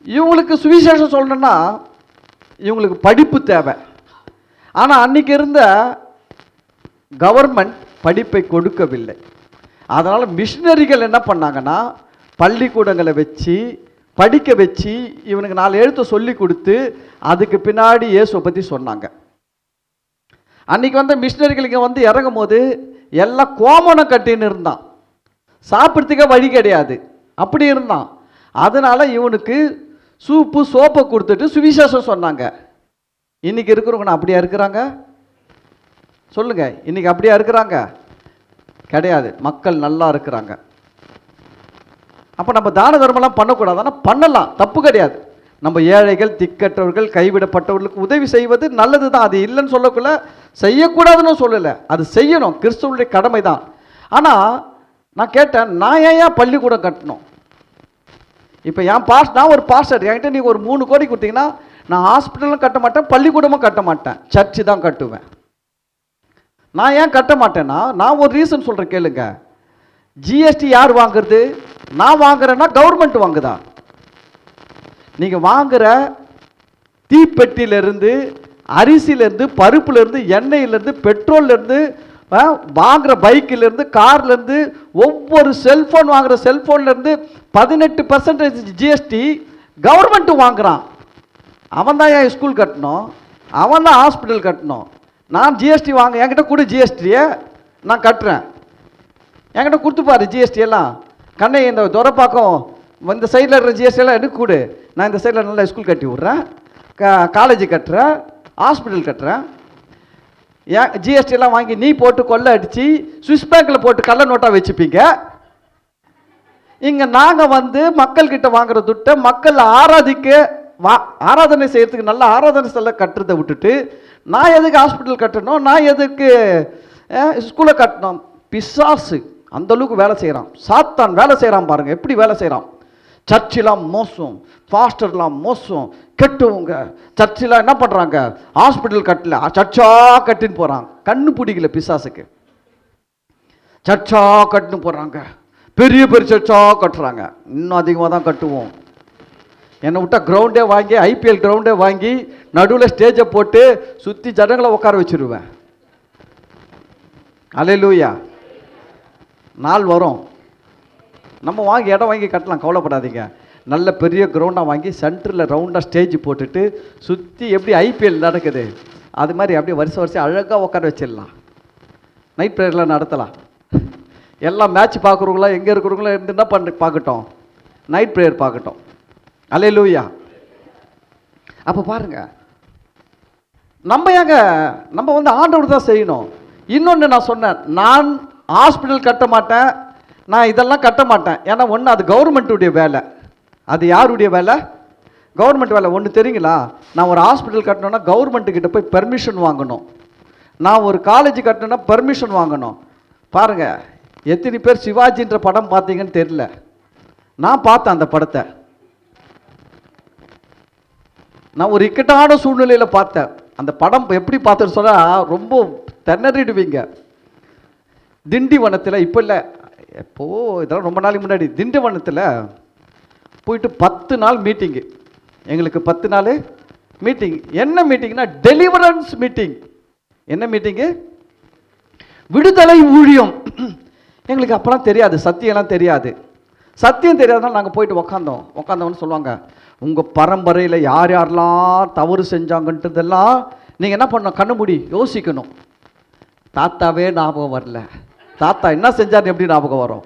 இவங்களுக்கு சுவிசேஷம் சொல்லணும்னா இவங்களுக்கு படிப்பு தேவை. ஆனால் அன்னைக்கு இருந்த கவர்மெண்ட் படிப்பை கொடுக்கவில்லை. அதனால் மிஷினரிகள் என்ன பண்ணாங்கன்னா பள்ளிக்கூடங்களை வச்சு படிக்க வச்சு இவனுக்கு 4 எழுத்து சொல்லி கொடுத்து அதுக்கு பின்னாடி இயேசுவை பற்றி சொன்னாங்க. அன்னைக்கு வந்து மிஷினரிகளுக்கு வந்து இறங்கும் போது எல்லாம் கோமணம் கட்டின்னு இருந்தான், சாப்பிட்றதுக்கே வழி கிடையாது, அப்படி இருந்தான். அதனால இவனுக்கு சூப்பு சோப்பை கொடுத்துட்டு சுவிசேஷம் சொன்னாங்க. இன்னைக்கு இருக்கிறவங்க அப்படியா இருக்கிறாங்க? சொல்லுங்க, இன்னைக்கு அப்படியா இருக்கிறாங்க? கிடையாது. மக்கள் நல்லா இருக்கிறாங்க. அப்போ நம்ம தான தர்மம்லாம் பண்ணக்கூடாது. ஆனால் பண்ணலாம், தப்பு கிடையாது. நம்ம ஏழைகள், திக்கற்றவர்கள், கைவிடப்பட்டவர்களுக்கு உதவி செய்வது நல்லது தான். அது இல்லைன்னு சொல்லக்குள்ள செய்யக்கூடாதுன்னு சொல்லலை, அது செய்யணும், கிறிஸ்துவனுடைய கடமை தான். ஆனால் நான் கேட்டேன், நான் ஏன் பள்ளிக்கூடம் கட்டணும்? இப்போ நான் ஒரு பாஸ்டர், என்கிட்ட நீங்கள் ஒரு 3 கோடி கொடுத்தீங்கன்னா நான் ஹாஸ்பிட்டலும் கட்ட மாட்டேன், பள்ளிக்கூடமும் கட்ட மாட்டேன், சர்ச்சு தான் கட்டுவேன். நான் ஏன் கட்ட மாட்டேன்னா நான் ஒரு ரீசன் சொல்கிறேன் கேளுங்க. ஜிஎஸ்டி யார் வாங்குறது? நான் வாங்குறேன்னா கவர்மெண்ட் வாங்குதா? நீங்கள் வாங்குற தீப்பெட்டியிலேருந்து, அரிசியிலேருந்து, பருப்புலேருந்து, எண்ணெயிலேருந்து, பெட்ரோல்லேருந்து, வாங்குற பைக்கிலேருந்து, கார்லேருந்து, ஒவ்வொரு செல்ஃபோன் வாங்குற செல்ஃபோன்லேருந்து 18% ஜிஎஸ்டி கவர்மெண்ட்டு வாங்குறான். அவன் தான் என் ஸ்கூல் கட்டணும், அவன் தான் ஹாஸ்பிட்டல் கட்டணும். நான் ஜிஎஸ்டி வாங்க, என்கிட்ட கொடு ஜிஎஸ்டியை, நான் கட்டுறேன். என்கிட்ட கொடுத்து பாரு ஜிஎஸ்டி எல்லாம். கண்ணை இந்த துரப்பாக்கம் இந்த சைடில் இருக்கிற ஜிஎஸ்டி எல்லாம் எனக்கு கொடு, நான் இந்த சைடில் நல்லா ஸ்கூல் கட்டி விட்றேன், காலேஜ் கட்டுறேன், ஹாஸ்பிட்டல் கட்டுறேன். ஏன் ஜிஎஸ்டி எல்லாம் வாங்கி நீ போட்டு கொள்ளை அடித்து சுவிஸ் பேங்கில் போட்டு கள்ள நோட்டாக வச்சுப்பீங்க. இங்கே நாங்கள் வந்து மக்கள்கிட்ட வாங்குற துட்டை மக்கள் ஆராதனை செய்யறதுக்கு நல்ல ஆராதனை செல்ல கட்டுறதை விட்டுட்டு நான் எதுக்கு ஹாஸ்பிட்டல் கட்டணும், நான் எதுக்கு ஸ்கூலை கட்டணும்? பிசாசு அந்த அளவுக்கு வேலை செய்கிறான், சாத்தான் வேலை செய்கிறான். பாருங்க எப்படி வேலை செய்கிறான். சர்ச்செலாம் மோசம், பாஸ்டர்லாம் மோசம், கெட்டுவங்க. சர்ச்செலாம் என்ன பண்ணுறாங்க, ஹாஸ்பிட்டல் கட்டல, சர்ச்சா கட்டின்னு போகிறாங்க. கண்ணு பிடிக்கல பிசாசுக்கு, சர்ச்சா கட்டுன்னு போகிறாங்க, பெரிய பெரிய சர்ச்சா கட்டுறாங்க. இன்னும் அதிகமாக தான் கட்டுவோம். என்னை விட்டா கிரவுண்டே வாங்கி, ஐபிஎல் கிரவுண்டே வாங்கி நடுவில் ஸ்டேஜை போட்டு சுற்றி ஜனங்களை உட்கார வச்சுருவேன். அல்லேலூயா. நாள் வரும், நம்ம வாங்கி இடம் வாங்கி கட்டலாம், கவலைப்படாதீங்க. நல்ல பெரிய கிரவுண்டாக வாங்கி சென்டரில் ரவுண்டாக ஸ்டேஜ் போட்டுட்டு சுற்றி எப்படி ஐபிஎல் நடக்குது அது மாதிரி அப்படியே வருஷம் அழகாக உட்கார வச்சிடலாம். நைட் ப்ரேயர்லாம் நடத்தலாம். எல்லாம் மேட்ச் பார்க்குறவங்களா எங்கே இருக்கிறவங்களா இருந்து என்ன பார்க்கட்டும், நைட் ப்ரேயர் பார்க்கட்டும். அல்லேலூயா. அப்போ பாருங்க, நம்ம வந்து ஆண்டவர் தான் செய்யணும். இன்னொன்று நான் சொன்னேன், நான் ஹாஸ்பிட்டல் கட்ட மாட்டேன், நான் இதெல்லாம் கட்ட மாட்டேன். ஏன்னா ஒன்று அது கவர்மெண்ட்டுடைய வேலை. அது யாருடைய வேலை? கவர்மெண்ட் வேலை. ஒன்று தெரியுங்களா, நான் ஒரு ஹாஸ்பிட்டல் கட்டணும்னா கவர்மெண்ட்டுக்கிட்ட போய் பெர்மிஷன் வாங்கணும். நான் ஒரு காலேஜ் கட்டணும்னா பெர்மிஷன் வாங்கணும். பாருங்கள், எத்தனை பேர் சிவாஜின்ற படம் பார்த்தீங்கன்னு தெரியல. நான் பார்த்தேன் அந்த படத்தை. நான் ஒரு இக்கட்டான சூழ்நிலையில் பார்த்தேன். அந்த படம் எப்படி பார்த்தேன்னு சொன்னால் ரொம்ப திணறிடுவீங்க. திண்டிவனத்தில், இப்போ இல்லை, எப்போ இதெல்லாம் ரொம்ப நாளைக்கு முன்னாடி, திண்டிவனத்தில் போயிட்டு 10 நாள் மீட்டிங்கு. எங்களுக்கு 10 நாள் மீட்டிங். என்ன மீட்டிங்னா டெலிவரன்ஸ் மீட்டிங். என்ன மீட்டிங்கு? விடுதலை ஊழியம். எங்களுக்கு அப்போலாம் தெரியாது, சத்தியம்லாம் தெரியாது. சத்தியம் தெரியாதனால நாங்கள் போயிட்டு உக்காந்தோன்னு சொல்லுவாங்க, உங்கள் பரம்பரையில் யார் யாரெல்லாம் தவறு செஞ்சாங்கன்றதெல்லாம் நீங்கள் என்ன பண்ணணும், கண்ணு மூடி யோசிக்கணும். தாத்தாவே ஞாபகம் வரல, தாத்தா என்ன செஞ்சார்னு எப்படி ஞாபகம் வரும்?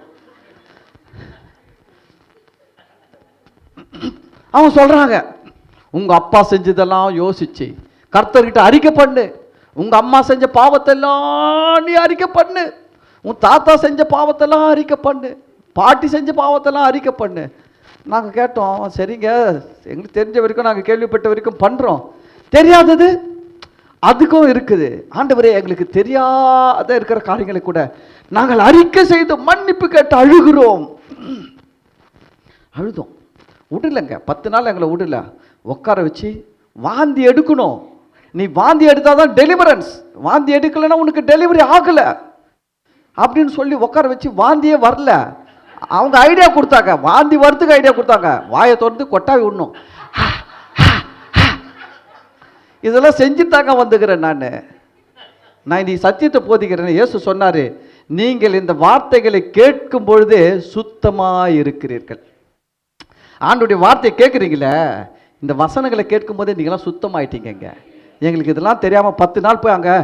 அவங்க சொல்கிறாங்க, உங்கள் அப்பா செஞ்சதெல்லாம் யோசிச்சு கர்த்தர்கிட்ட அறிக்கை பண்ணு. உங்கள் அம்மா செஞ்ச பாவத்தெல்லாம் நீ அறிக்கை பண்ணு. உன் தாத்தா செஞ்ச பாவத்தெல்லாம் அறிக்கை பண்ணு. பாட்டி செஞ்ச பாவத்தெல்லாம் அறிக்கை பண்ணு. நாங்கள் கேட்டோம், சரிங்க, எங்களுக்கு தெரிஞ்ச வரைக்கும், நாங்கள் கேள்விப்பட்ட வரைக்கும் பண்ணுறோம். தெரியாதது அதுக்கும் இருக்குது. ஆண்டவரே, எங்களுக்கு தெரியாத இருக்கிற காரியங்களை கூட நாங்கள் அறிக்கை செய்து மன்னிப்பு கேட்டு அழுகிறோம். அழுதோம். விடலைங்க, 10 நாள் எங்களை விடல. உட்கார வச்சு வாந்தி எடுக்கணும். நீ வாந்தி எடுத்தால் தான் டெலிவரன்ஸ், வாந்தி எடுக்கலைன்னா உனக்கு டெலிவரி ஆகலை அப்படின்னு சொல்லி உட்கார வச்சு வாந்தியே வரல. அவங்க ஐடியா கொடுத்தாங்க, வாந்தி வரத்துக்கு ஐடியா கொடுத்தாங்க. வாயை திறந்து கொட்டாவி விடணும். இதெல்லாம் செஞ்சுட்டாங்க வந்துக்கிறேன் நான் இந்த சத்தியத்தை போதிக்கிறேன். இயேசு சொன்னார், நீங்கள் இந்த வார்த்தைகளை கேட்கும் பொழுதே சுத்தமாக இருக்கிறீர்கள். ஆண்டுடைய வார்த்தையை கேட்குறீங்களே, இந்த வசனங்களை கேட்கும் போதே நீங்களாம் சுத்தமாயிட்டீங்க. எங்களுக்கு இதெல்லாம் தெரியாமல் 10 நாள் போய் அங்கே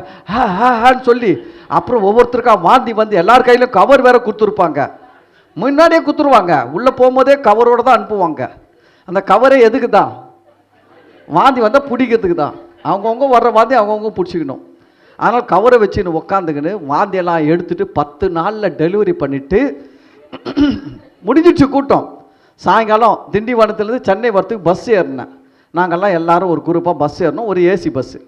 ஹான்னு சொல்லி அப்புறம் ஒவ்வொருத்தருக்கா வாந்தி வந்து எல்லார் கையிலும் கவர் வேற கொடுத்துருப்பாங்க. முன்னாடியே கொடுத்துருவாங்க. உள்ளே போகும்போதே கவரோடு தான் அனுப்புவாங்க. அந்த கவரே எதுக்கு தான்? வாந்தி வந்தால் பிடிக்கிறதுக்கு தான். அவங்கவுங்க வர்ற வாந்தி அவங்கவுங்க பிடிச்சிக்கணும். அதனால் கவரை வச்சுன்னு உக்காந்துக்கின்னு வாந்தியெல்லாம் எடுத்துகிட்டு 10 நாளில் டெலிவரி பண்ணிவிட்டு முடிஞ்சிடுச்சு கூட்டம். சாயங்காலம் திண்டிவனத்துலேருந்து சென்னை வரத்துக்கு பஸ் ஏறினேன். நாங்கள்லாம் எல்லாரும் ஒரு குரூப்பாக பஸ் ஏறினோம். ஒரு ஏசி பஸ்ஸு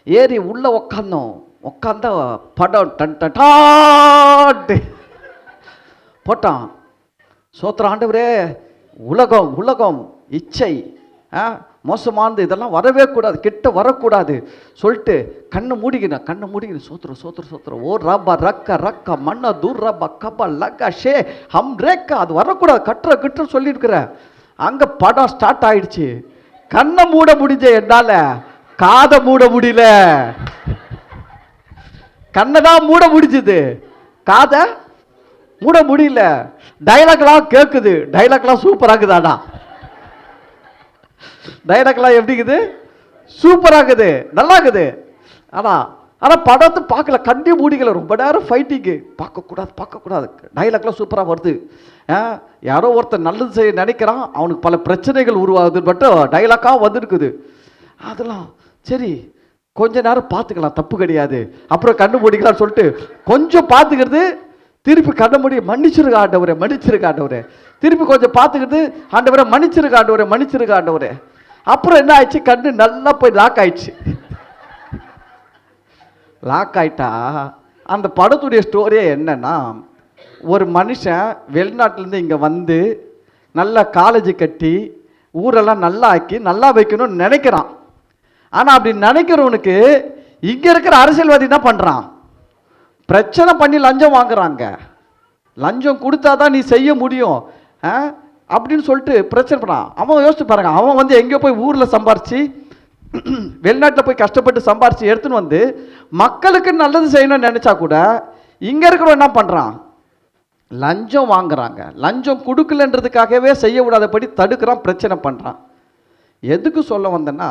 ஏறி உள்ளே உக்காந்தா படம் டாட்டு போட்டான். சோத்திர ஆண்டவரே, உலகம் இச்சை மோசமானது, இதெல்லாம் வரவே கூடாது, கிட்ட வரக்கூடாது சொல்லிட்டு கண்ணை மூடிக்கணும். சோத்திரம் ஓ ரப்பா ரக்க மண்ண தூர் ரப்பா கப்பா லக்கா ஷே ஹம் ரேக்கா, அது வரக்கூடாது, கட்டுற சொல்லியிருக்கிற. அங்கே படம் ஸ்டார்ட் ஆயிடுச்சு. கண்ணை மூட முடிஞ்ச என்னால, காதை மூட முடியல. கண்ணை தான் மூட முடிஞ்சுது, காதை மூட முடியல. டைலாக்லாம் கேட்குது. டைலாக்லாம் சூப்பராகுதாடா. டைலாக்லாம் எப்படிக்குது? சூப்பராகுது, நல்லாக்குது. ஆனால் படத்தை பார்க்கல, கண்டி மூடிக்கல. ரொம்ப நேரம் ஃபைட்டிங்கு. பார்க்கக்கூடாது. டைலாக்லாம் சூப்பராக வருது. யாரோ ஒருத்தர் நல்லது செய்ய நினைக்கிறான், அவனுக்கு பல பிரச்சனைகள் உருவாகுதுன்னு மட்டும் டைலாக்காக வந்துருக்குது. அதெல்லாம் சரி, கொஞ்ச நேரம் பார்த்துக்கலாம், தப்பு கிடையாது. அப்புறம் கண்ணு மூடிக்கலாம்னு சொல்லிட்டு கொஞ்சம் பார்த்துக்கிறது. திருப்பி கண்ண மூடி மன்னிச்சிருக்க ஆண்டவரே. திருப்பி கொஞ்சம் பார்த்துக்கிட்டு, ஆண்டவரே மன்னிச்சிருக்க ஆண்டவரே. அப்புறம் என்ன ஆயிடுச்சு, கண்ணு நல்லா போய் லாக் ஆயிட்டா. அந்த படத்துடைய ஸ்டோரியே என்னன்னா, ஒரு மனுஷன் வெளிநாட்டிலேருந்து இங்கே வந்து நல்லா காலேஜ் கட்டி ஊரெல்லாம் நல்லா ஆக்கி நல்லா வைக்கணும்னு நினைக்கிறான். ஆனால் அப்படி நினைக்கிறவனுக்கு இங்கே இருக்கிற அரசியல்வாதி என்ன பண்ணுறான்? பிரச்சனை பண்ணி லஞ்சம் வாங்குறாங்க. லஞ்சம் கொடுத்தா தான் நீ செய்ய முடியும் அப்படின்னு சொல்லிட்டு பிரச்சனை பண்ணான். அவன் யோசிச்சு பாருங்க, அவன் வந்து எங்கேயோ போய் ஊரில் சம்பாரிச்சு, வெளிநாட்டில் போய் கஷ்டப்பட்டு சம்பாரிச்சு எடுத்துன்னு வந்து மக்களுக்கு நல்லது செய்யணும்னு நினச்சா கூட இங்கே இருக்கிறவன் என்ன பண்ணுறான்? லஞ்சம் வாங்குறாங்க. லஞ்சம் கொடுக்கலன்றதுக்காகவே செய்ய விடாதபடி தடுக்கிறான், பிரச்சனை பண்ணுறான். எதுக்கு சொல்ல வந்தேன்னா,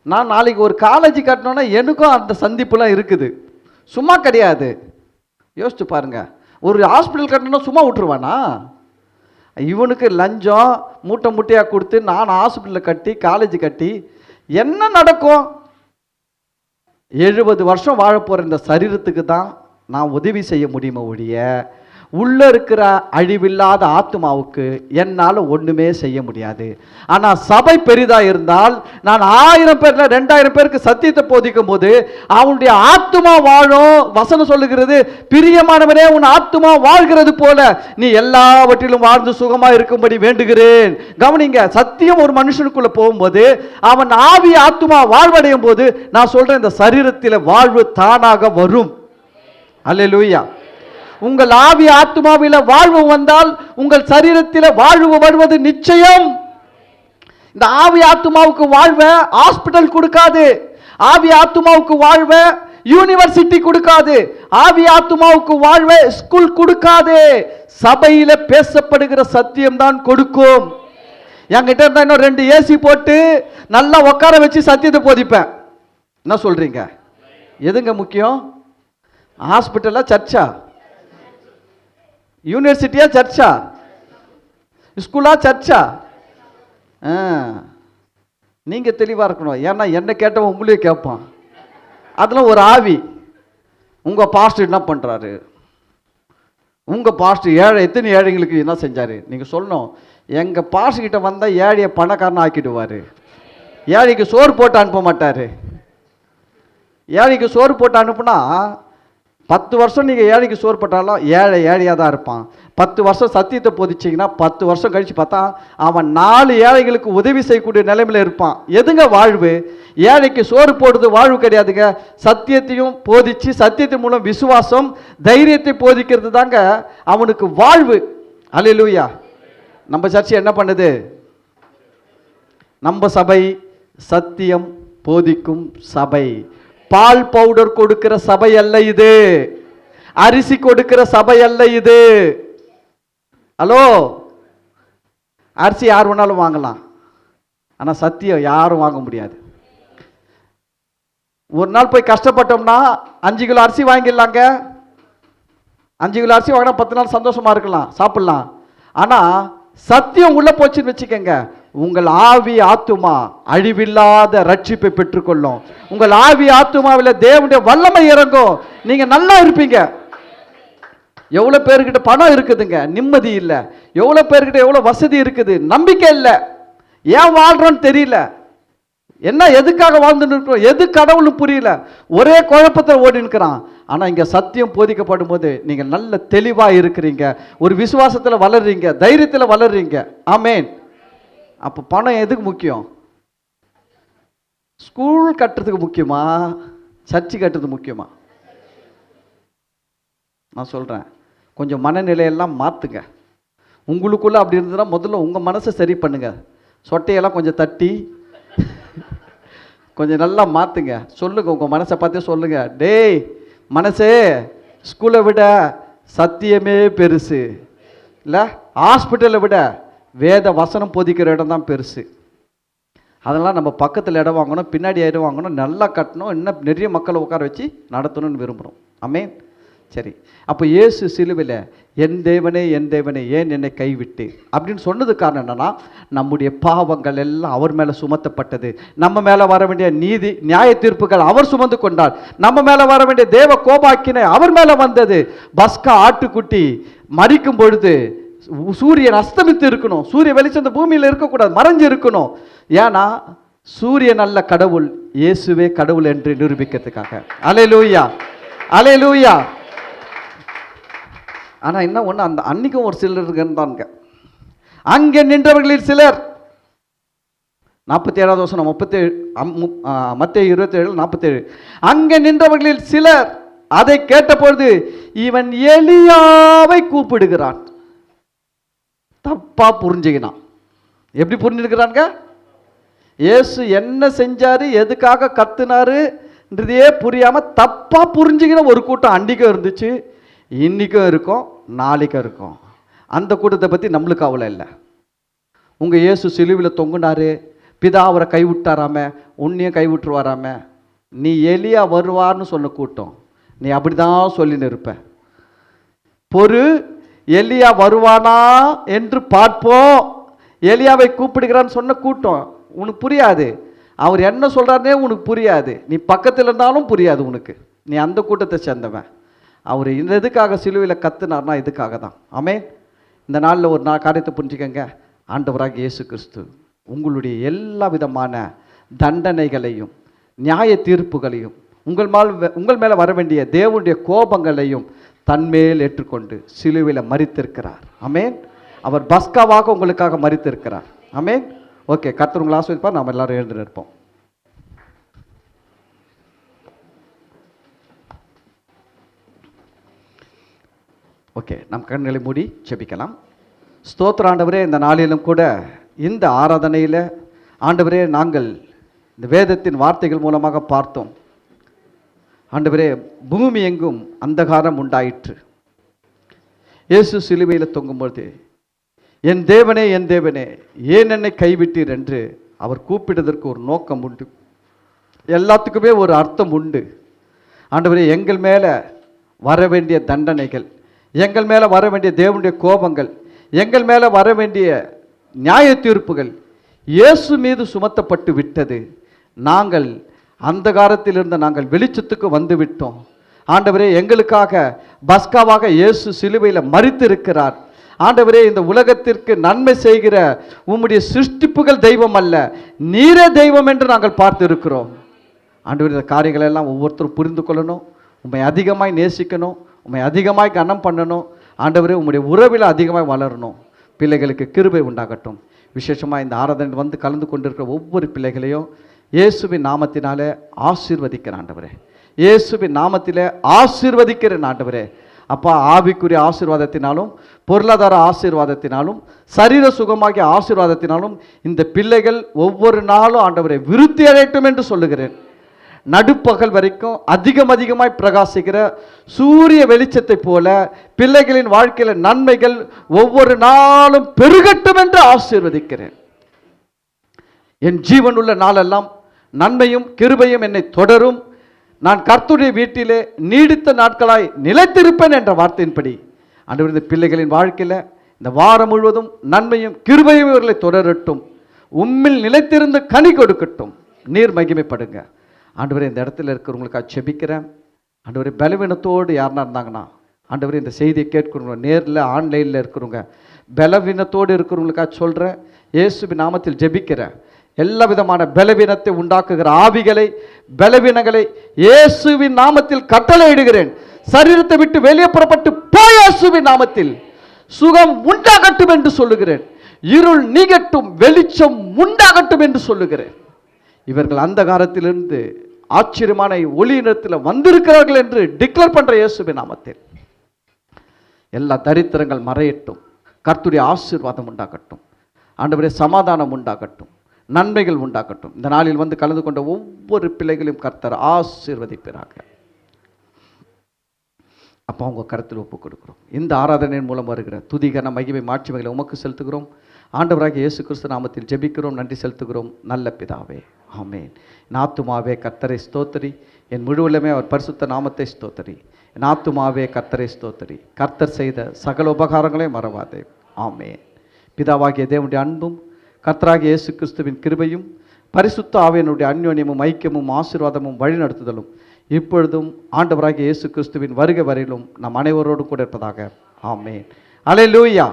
நான் நாளைக்கு ஒரு காலேஜ் கட்டணுன்னா எனக்கும் அந்த சந்திப்புலாம் இருக்குது, சும்மா கிடையாது. யோசிச்சு பாருங்க, ஒரு ஹாஸ்பிட்டல் கட்டணும்னா சும்மா விட்டுருவானா? இவனுக்கு லஞ்சம் மூட்டை மூட்டையாக கொடுத்து நான் ஹாஸ்பிட்டலில் கட்டி காலேஜ் கட்டி என்ன நடக்கும்? 70 வருஷம் வாழ போகிற இந்த சரீரத்துக்கு தான் நான் உதவி செய்ய முடியுமா ஒழிய உள்ளே இருக்கிற அழிவில்லாத ஆத்மாவுக்கு என்னால் ஒன்றுமே செய்ய முடியாது. ஆனால் சபை பெரிதாக இருந்தால் நான் 1000 பேர்ல 2000 பேருக்கு சத்தியத்தை போதிக்கும் போது அவனுடைய ஆத்மா வாழும். வசனம் சொல்லுகிறது, பிரியமானவனே உன் ஆத்மா வாழ்கிறது போல நீ எல்லாவற்றிலும் வாழ்ந்து சுகமாக இருக்கும்படி வேண்டுகிறேன். கவனிங்க, சத்தியம் ஒரு மனுஷனுக்குள்ள போகும்போது அவன் ஆவி ஆத்மா வாழ்வடையும் போது நான் சொல்றேன் இந்த சரீரத்தில் வாழ்வு தானாக வரும். அல்லேலூயா. உங்கள் ஆவி ஆத்மாவில வாழ்வு வந்தால் உங்கள் சரீரத்தில் வாழ்வு வருவது நிச்சயம். இந்த ஆவி ஆத்மாவுக்கு வாழ்வ ஹாஸ்பிட்டல் கொடுக்காது. ஆவி ஆத்மாவுக்கு வாழ்வ யூனிவர்சிட்டி கொடுக்காது. ஆவி ஆத்மாவுக்கு வாழ்வ ஸ்கூல் கொடுக்காது. சபையில பேசப்படுகிற சத்தியம் தான் கொடுக்கும். என்கிட்ட இருந்தா இன்னும் 2 ஏசி போட்டு நல்லா உட்கார வச்சு சத்தியத்தை போதிப்பேன். என்ன சொல்றீங்க? எதுங்க முக்கியம்? ஹாஸ்பிட்டலா சர்ச்சா? யூனிவர்சிட்டியா சர்ச்சா? ஸ்கூலா சர்ச்சா? நீங்க தெளிவா இருக்கணும். ஏன்னா என்ன கேட்டவன் உங்களையும் கேட்பான். அதெல்லாம் ஒரு ஆவி. உங்க பாஸ்டர் என்ன பண்றாரு? உங்க பாஸ்டர் எத்தனை ஏழைங்களுக்கு என்ன செஞ்சாரு? நீங்க சொல்லணும், எங்க பாஸ்டர் கிட்ட வந்தா ஏழைய பணக்காரன் ஆக்கிடுவாரு. ஏழைக்கு சோறு போட்டு அனுப்ப மாட்டாரு. ஏழைக்கு சோறு போட்டு அனுப்புனா 10 வருஷம் நீங்கள் ஏழைக்கு சோறு போட்டாலும் ஏழையாக தான் இருப்பான். 10 வருஷம் சத்தியத்தை போதிச்சிங்கன்னா 10 வருஷம் கழித்து பார்த்தா அவன் 4 ஏழைகளுக்கு உதவி செய்யக்கூடிய நிலைமையில் இருப்பான். எதுங்க வாழ்வு? ஏழைக்கு சோறு போடுறது வாழ்வு கிடையாதுங்க. சத்தியத்தையும் போதிச்சு சத்தியத்தின் மூலம் விசுவாசம் தைரியத்தை போதிக்கிறது தாங்க அவனுக்கு வாழ்வு. அல்லேலூயா. நம்ம சர்ச்சை என்ன பண்ணுது? நம்ம சபை சத்தியம் போதிக்கும் சபை. பால் பவுடர் கொடுக்கிற சபை அல்ல இது. அரிசி கொடுக்கிற சபை அல்ல இது. ஹலோ, அரிசி யார் வேணாலும் வாங்கலாம், ஆனா சத்தியம் யாரும் வாங்க முடியாது. ஒரு நாள் போய் கஷ்டப்பட்டோம்னா 5 கிலோ அரிசி வாங்கிடலாங்க. 5 கிலோ அரிசி வாங்கினா 10 நாள் சந்தோஷமா இருக்கலாம், சாப்பிடலாம். ஆனா சத்தியம் உள்ள போச்சுன்னு வச்சுக்கோங்க, உங்கள் ஆவி ஆத்துமா அழிவில்லாத ரட்சிப்பை பெற்றுக்கொள்ளும். உங்கள் ஆவி ஆத்துமாவில் தேவனுடைய வல்லமை இறங்கும். நீங்க நல்லா இருப்பீங்க. எவ்வளவு பேர்கிட்ட பணம் இருக்குதுங்க, நிம்மதி இல்லை. எவ்வளவு பேர்கிட்ட எவ்வளவு வசதி இருக்குது, நம்பிக்கை இல்லை. ஏன் வாழ்றோன்னு தெரியல. என்ன எதுக்காக வாழ்ந்துட்டு இருக்கிறோம், எது கடவுளும் புரியல. ஒரே குழப்பத்தை ஓடி இருக்கிறான். ஆனா இங்க சத்தியம் போதிக்கப்படும் போது நீங்க நல்ல தெளிவா இருக்கிறீங்க, ஒரு விசுவாசத்துல வளர்றீங்க, தைரியத்துல வளர்றீங்க. ஆமேன். அப்போ பணம் எதுக்கு முக்கியம்? ஸ்கூல் கட்டுறதுக்கு முக்கியமா, சர்ச்சு கட்டுறது முக்கியமா? நான் சொல்றேன், கொஞ்சம் மனநிலையெல்லாம் மாத்துங்க. உங்களுக்குள்ள அப்படி இருந்ததுன்னா முதல்ல உங்க மனசை சரி பண்ணுங்க. சொட்டையெல்லாம் கொஞ்சம் தட்டி கொஞ்சம் நல்லா மாத்துங்க. சொல்லுங்க, உங்க மனசை பார்த்தே சொல்லுங்க, டேய் மனசே, ஸ்கூலை விட சத்தியமே பெருசு இல்லை, ஹாஸ்பிட்டலை விட வேத வசனம் போதிக்கிற இடம் தான் பெருசு. அதெல்லாம் நம்ம பக்கத்தில் இடம் வாங்கணும், பின்னாடி இடம் வாங்கணும், நல்லா கட்டணும், இன்னும் நிறைய மக்களை உட்கார வச்சு நடத்தணும்னு விரும்புகிறோம். ஆமென். சரி, அப்போ இயேசு சிலுவையில் என் தேவனே என் தேவனே ஏன் என்னை கைவிட்டு அப்படின்னு சொன்னது காரணம் என்னன்னா, நம்முடைய பாவங்கள் எல்லாம் அவர் மேலே சுமத்தப்பட்டது. நம்ம மேலே வர வேண்டிய நீதி நியாய தீர்ப்புகள் அவர் சுமந்து கொண்டார். நம்ம மேலே வர வேண்டிய தேவ கோபாக்கினை அவர் மேலே வந்தது. பஸ்கா ஆட்டுக்குட்டி மரிக்கும் பொழுது சூரியன் அஸ்தமித்து இருக்கணும், சூரிய வெளிச்சம் இந்த பூமியில் இருக்கக்கூடாது, மறைஞ்சு இருக்கணும். ஏன்னா சூரியன் அல்ல கடவுள், இயேசுவே கடவுள் என்று நிரூபிக்கிறதுக்காக. அல்லேலூயா, அல்லேலூயா. ஆனா என்ன ஒண்ணு, அந்த அன்னைக்கும் ஒரு சிலர் இருந்தாங்க. அங்கே நின்றவர்களில் சிலர் 47வது வசனம் 37 மத்தேயு 27:47 அங்கே நின்றவர்களில் சிலர் அதை கேட்டபொழுது இவன் எலியாவை கூப்பிடுகிறான். தப்பா புரிஞ்சுக்கினான். எப்படி புரிஞ்சுக்கிறாங்க? இயேசு என்ன செஞ்சாரு, எதுக்காக கத்துனாருன்றதையே புரியாம தப்பா புரிஞ்சுக்கின ஒரு கூட்டம் அன்னைக்கும் இருந்துச்சு, இன்னைக்கும் இருக்கும், நாளைக்கும் இருக்கும். அந்த கூட்டத்தை பத்தி நம்மளுக்கு கவலை இல்லை. உங்க இயேசு சிலுவையில் தொங்குனாரு, பிதா அவரை கைவிட்டாராம, உன்னையும் கைவிட்டுருவாராம. நீ எலியா வருவார்னு சொன்ன கூட்டம், நீ அப்படிதான் சொல்லின்னு இருப்ப. பொறு, எலியா வருவானா என்று பார்ப்போம். எலியாவை கூப்பிடுகிறான்னு சொன்ன கூட்டம் உனக்கு புரியாது. அவர் என்ன சொல்றாருனே உனக்கு புரியாது. நீ பக்கத்தில் இருந்தாலும் புரியாது உனக்கு. நீ அந்த கூட்டத்தை சேர்ந்தவன். அவர் எதுக்காக சிலுவையில் கத்துனார்னா இதுக்காக தான். ஆமென். இந்த நாளில் ஒரு காரியத்தை புரிஞ்சுக்கங்க. ஆண்டவராக இயேசு கிறிஸ்து உங்களுடைய எல்லா விதமான தண்டனைகளையும் நியாய தீர்ப்புகளையும் உங்கள் மேலே வர வேண்டிய தேவனுடைய கோபங்களையும் தன்மேல் ஏற்றுக்கொண்டு சிலுவையில் மரித்திருக்கிறார். ஆமென். அவர் பஸ்காவாக உங்களுக்காக மரித்திருக்கிறார். ஆமென். ஓகே, கர்த்தர் உங்களை ஆசீர்வதிப்பார். நாம் எல்லாரும் எழுந்து நிற்போம். ஓகே, நம் கண்களை மூடி ஜெபிக்கலாம். ஸ்தோத்திர ஆண்டவரே, இந்த நாளிலும் கூட இந்த ஆராதனையில் ஆண்டவரே நாங்கள் இந்த வேதத்தின் வார்த்தைகள் மூலமாக பார்த்தோம். ஆண்டவரே, பூமி எங்கும் அந்தகாரம் உண்டாயிற்று. இயேசு சிலுவையில் தொங்கும்போது என் தேவனே என் தேவனே ஏன் என்னை கைவிட்டீர் என்று அவர் கூப்பிடுவதற்கு ஒரு நோக்கம் உண்டு. எல்லாத்துக்குமே ஒரு அர்த்தம் உண்டு. ஆண்டவரே, எங்கள் மேலே வர வேண்டிய தண்டனைகள், எங்கள் மேலே வர வேண்டிய தேவனுடைய கோபங்கள், எங்கள் மேலே வர வேண்டிய நியாய தீர்ப்புகள் இயேசு மீது சுமத்தப்பட்டு விட்டது. நாங்கள் அந்த காலத்திலிருந்து நாங்கள் வெளிச்சத்துக்கு வந்து விட்டோம். ஆண்டவரே, எங்களுக்காக பஸ்காவாக இயேசு சிலுவையில் மரித்து இருக்கிறார். ஆண்டவரே, இந்த உலகத்திற்கு நன்மை செய்கிற உம்முடைய சிருஷ்டிப்புகள் தெய்வம் அல்ல, நீரே தெய்வம் என்று நாங்கள் பார்த்து இருக்கிறோம். ஆண்டவரே, இந்த காரியங்கள் எல்லாம் ஒவ்வொருத்தரும் புரிந்து கொள்ளணும். உம்மை அதிகமாய் நேசிக்கணும், உம்மை அதிகமாய் கனம் பண்ணணும். ஆண்டவரே, உம்முடைய உறவில் அதிகமாக வளரணும். பிள்ளைகளுக்கு கிருபை உண்டாகட்டும். விசேஷமாக இந்த ஆராதனை வந்து கலந்து கொண்டிருக்கிற ஒவ்வொரு பிள்ளைகளையும் இயேசுவின் நாமத்தினாலே ஆசீர்வதிக்கிறேன் ஆண்டவரே. இயேசுவின் நாமத்திலே ஆசீர்வதிக்கிறேன் ஆண்டவரே. அப்பா, ஆவிக்குரிய ஆசீர்வாதத்தினாலும் பொருளாதார ஆசீர்வாதத்தினாலும் சரீர சுகமாகிய ஆசீர்வாதத்தினாலும் இந்த பிள்ளைகள் ஒவ்வொரு நாளும் ஆண்டவரே விருத்தி அடையட்டும் என்று சொல்லுகிறேன். நடுப்பகல் வரைக்கும் அதிகமாய் பிரகாசிக்கிற சூரிய வெளிச்சத்தை போல பிள்ளைகளின் வாழ்க்கையில நன்மைகள் ஒவ்வொரு நாளும் பெருகட்டும் என்று ஆசீர்வதிக்கிறேன். என் ஜீவன் உள்ள நாளெல்லாம் நன்மையும் கிருபையும் என்னை தொடரும். நான் கர்த்தருடைய வீட்டிலே நீடித்த நாட்களாய் நிலைத்திருப்பேன் என்ற வார்த்தையின்படி ஆண்டவரே, இந்த பிள்ளைகளின் வாழ்க்கையில் இந்த வாரம் முழுவதும் நன்மையும் கிருபையும் இவர்களை தொடரட்டும். உம்மில் நிலைத்திருந்து கனி கொடுக்கட்டும். நீர் மகிமைப்படுங்க ஆண்டவரே. இந்த இடத்துல இருக்கிறவங்களுக்காக செபிக்கிறேன் ஆண்டவரே. பலவீனத்தோடு யாருன்னா இருந்தாங்கன்னா ஆண்டவரே, இந்த செய்தியை கேட்கிறவங்க நேரில் ஆன்லைனில் இருக்கிறவங்க பலவீனத்தோடு இருக்கிறவங்களுக்காக சொல்கிறேன். இயேசுவின் நாமத்தில் ஜெபிக்கிறேன். எல்லா விதமான பலவீனத்தை உண்டாக்குகிற ஆவிகளை, பலவீனங்களை இயேசுவின் நாமத்தில் கட்டளையிடுகிறேன். சரீரத்தை விட்டு வெளியே புறப்பட்டு போய் இயேசுவின் நாமத்தில் சுகம் உண்டாகட்டும் என்று சொல்லுகிறேன். இருள் நீங்கட்டும், வெளிச்சம் உண்டாகட்டும் என்று சொல்லுகிறேன். இவர்கள் அந்த காலத்திலிருந்து ஆச்சரியமான ஒளி நிறத்தில் வந்திருக்கிறார்கள் என்று டிக்ளேர் பண்ற இயேசுவின் நாமத்தில் எல்லா தரித்திரங்கள் மறையட்டும். கர்த்தருடைய ஆசீர்வாதம் உண்டாகட்டும். ஆண்டவரே, சமாதானம் உண்டாகட்டும், நன்மைகள் உண்டாகட்டும். இந்த நாளில் வந்து கலந்து கொண்ட ஒவ்வொரு பிள்ளைகளையும் கர்த்தர் ஆசீர்வதிப்பாராக. அப்போ அவங்க கருத்தில் ஒப்புக் கொடுக்கிறோம். இந்த ஆராதனையின் மூலம் வருகிற துதிகன மகிமை மாட்சிமைகளை உமக்கு செலுத்துகிறோம். ஆண்டவராக இயேசு கிறிஸ்து நாமத்தில் ஜெபிக்கிறோம், நன்றி செலுத்துகிறோம் நல்ல பிதாவே, ஆமென். என் ஆத்துமாவே கர்த்தரை ஸ்தோத்திரி, என் முழுவலுமே அவர் பரிசுத்த நாமத்தை ஸ்தோத்திரி. என் ஆத்துமாவே கர்த்தரை ஸ்தோத்திரி, கர்த்தர் செய்த சகல உபகாரங்களை மறவாதே, ஆமென். பிதாவாகிய தேவனுடைய அன்பும் கர்த்தராகிய இயேசு கிறிஸ்துவின் கிருபையும் பரிசுத்த ஆவியினுடைய அந்யோன்யமும் ஐக்கியமும் ஆசீர்வாதமும் வழிநடத்துதலும் இப்பொழுதும் ஆண்டவராகிய இயேசு கிறிஸ்துவின் வருகை வரையிலும் நம் அனைவரோடும் கூட இருப்பதாக, ஆமென். அல்லேலூயா,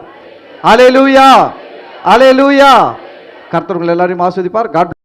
அல்லேலூயா, அல்லேலூயா. கர்த்தர் உங்களை எல்லாரையும் ஆசீர்வதிப்பார். காட்